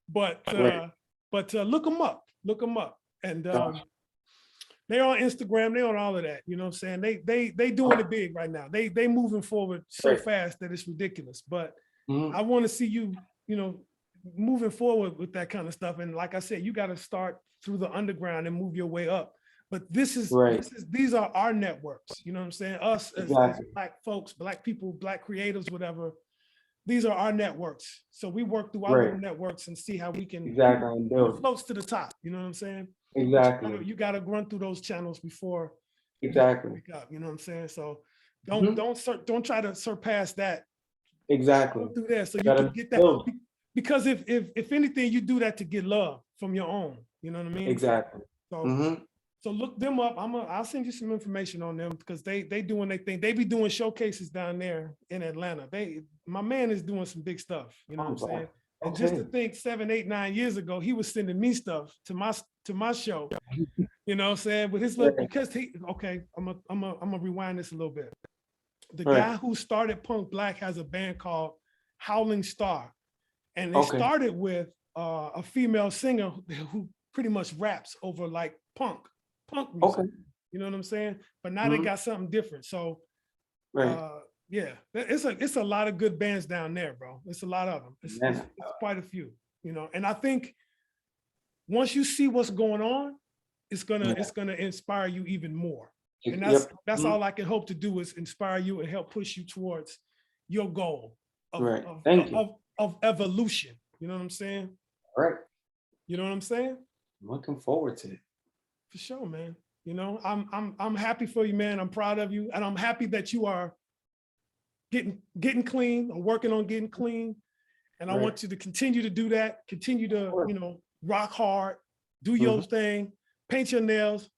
but look them up. Look them up, and they're on Instagram. They're on all of that. You know what I'm saying? They doing it big right now. They moving forward so fast that it's ridiculous. But I want to see you, moving forward with that kind of stuff. And like I said, you got to start through the underground and move your way up. But these are our networks. You know what I'm saying? Us as Black folks, Black people, Black creatives, whatever. These are our networks. So we work through our little networks and see how we can floats to the top. You know what I'm saying? Exactly. You got to run through those channels before. Exactly. You up, you know what I'm saying? So don't try to surpass that. Exactly. Go through there so you can get that. Because if anything, you do that to get love from your own. You know what I mean? Exactly. So look them up. I'll send you some information on them, because they doing their thing. They be doing showcases down there in Atlanta. My man is doing some big stuff. You know what I'm saying? And just to think 7, 8, 9 years ago, he was sending me stuff to my show. You know what I'm saying? With his little, because I'm gonna rewind this a little bit. The guy who started Punk Black has a band called Howling Star. And they started with a female singer who pretty much raps over like punk music. You know what I'm saying? But now they got something different. So yeah, it's a lot of good bands down there, bro. It's a lot of them. It's quite a few, and I think once you see what's going on, it's Yeah. gonna inspire you even more. And Yep. that's all I can hope to do is inspire you and help push you towards your goal of, Right. Thank you. of evolution. You know what I'm saying? All right. You know what I'm saying? I'm looking forward to it. For sure, man. You know, I'm happy for you, man. I'm proud of you, and I'm happy that you are getting clean or working on getting clean. And I Right. want you to continue to do that. Continue to, Sure. you know, rock hard, do your thing, paint your nails.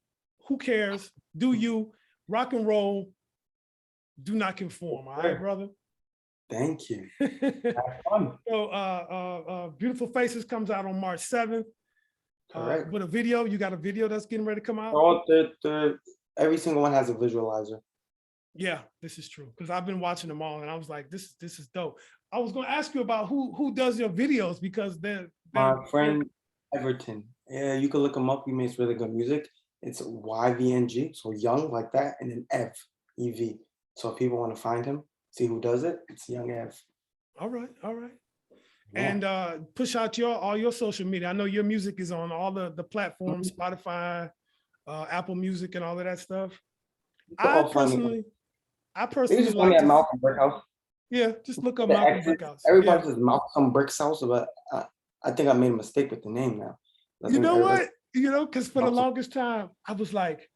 Who cares? Do you rock and roll? Do not conform. All right, brother. Thank you. Have fun. So, Beautiful Faces comes out on March 7th. Correct. With a video, you got a video that's getting ready to come out? All every single one has a visualizer. Yeah, this is true. Because I've been watching them all and I was like, this is dope. I was gonna ask you about who does your videos because they're My friend Everton. Yeah, you can look him up. He makes really good music. It's YVNG, so young like that, and then EV. So if people want to find him, see who does it, it's Young Ev. All right, all right. Yeah. And push out all your social media. I know your music is on all the platforms, Spotify, Apple Music, and all of that stuff. I personally You can just find like me at to, Malcom Brickhouse. yeah, just look up The Malcom X's, Brickhouse. everybody Yeah. says Malcom Brickhouse, but I think I made a mistake with the name now. You know what? You know, because for the longest time, I was like,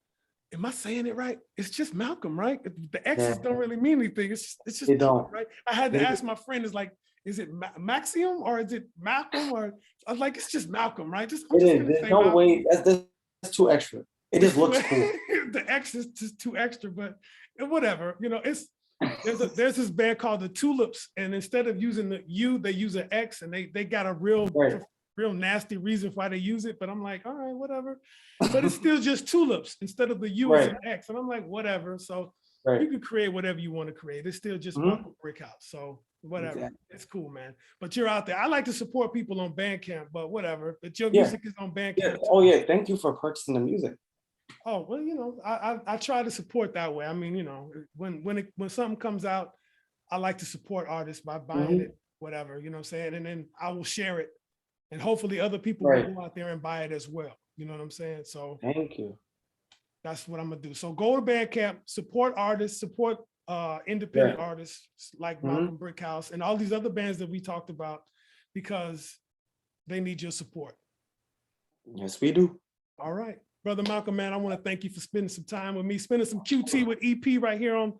am I saying it right? It's just Malcolm, right? The X's don't really mean anything. It's just They don't. right. I had to ask my friend, is like, is it Maxium or is it Malcolm? Or I was like, it's just Malcolm, right? I'm just gonna There's say no Malcolm. way. That's too extra. It just looks cool. The X is just too extra, but whatever. You know, there's this band called the Tulips, and instead of using the U, they use an X, and they got a real nasty reason why they use it. But I'm like, all right, whatever. But it's still just Tulips instead of the U is an X, and I'm like, whatever. So you can create whatever you want to create. It's still just Malcom Brickhouse. So whatever. Exactly. It's cool, man. But you're out there. I like to support people on Bandcamp, but whatever. But your music is on Bandcamp. Yeah. Oh yeah. Thank you for purchasing the music. Oh, well, you know, I try to support that way. I mean, you know, when something comes out, I like to support artists by buying it, whatever, you know what I'm saying? And then I will share it. And hopefully other people will go out there and buy it as well. You know what I'm saying? So thank you. That's what I'm gonna do. So go to Bandcamp, support artists, support independent artists like Malcom Brickhouse and all these other bands that we talked about because they need your support. Yes, we do. All right. Brother Malcolm, man, I want to thank you for spending some time with me, spending some QT with EP right here on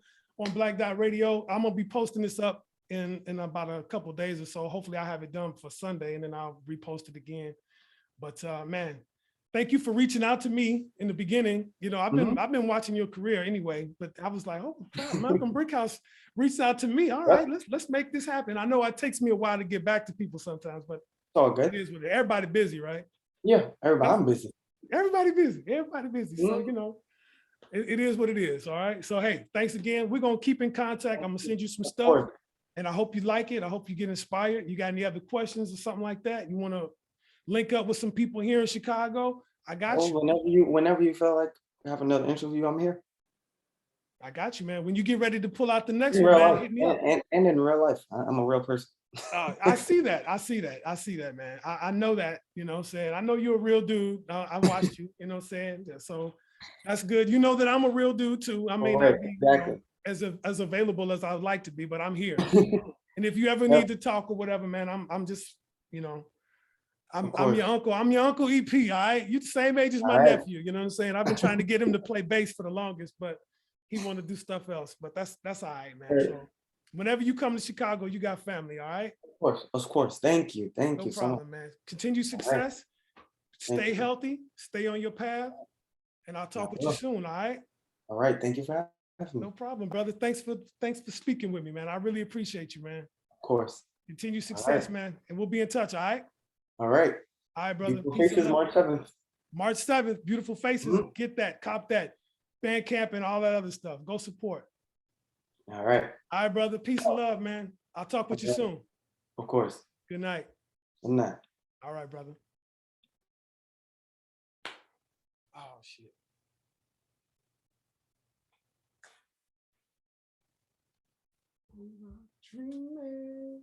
Black Dot Radio. I'm going to be posting this up in about a couple of days or so. Hopefully I'll have it done for Sunday and then I'll repost it again. But man, thank you for reaching out to me in the beginning. You know, I've been watching your career anyway, but I was like, oh, God, Malcom Brickhouse reached out to me. All right, let's make this happen. I know it takes me a while to get back to people sometimes, but it's all good. It is what it is. Everybody busy, right? Yeah, I'm busy. Everybody busy. So, you know, it is what it is. All right. So, hey, thanks again. We're going to keep in contact. I'm going to send you some stuff and I hope you like it. I hope you get inspired. You got any other questions or something like that? You want to link up with some people here in Chicago? I got you. Whenever you feel like you have another interview, I'm here. I got you, man. When you get ready to pull out the next one, man, hit me up. And in real life, I'm a real person. I see that, man. I know that, you know what I'm saying? I know you're a real dude. I watched you, you know what I'm saying? So that's good. You know that I'm a real dude too. I may not be as available as I'd like to be, but I'm here. And if you ever need to talk or whatever, man, I'm just, you know, I'm your uncle. I'm your Uncle EP, all right? You're the same age as my nephew, you know what I'm saying? I've been trying to get him to play bass for the longest, but he wanted to do stuff else. But that's all right, man. So whenever you come to Chicago, you got family, all right? Of course. Thank you. No problem, so much, man. Continue success. Stay healthy. Stay on your path. And I'll talk with you soon, all right? All right. Thank you for having me. No problem, brother. Thanks for speaking with me, man. I really appreciate you, man. Of course. Continue success, man. And we'll be in touch, all right? All right. All right, brother. Beautiful Faces, March 7th. March 7th, Beautiful Faces. Get that, cop that. Bandcamp and all that other stuff. Go support. All right. All right, brother. Peace and love, man. I'll talk with you soon. Of course. Good night. Good night. All right, brother. Oh, shit. Dreaming.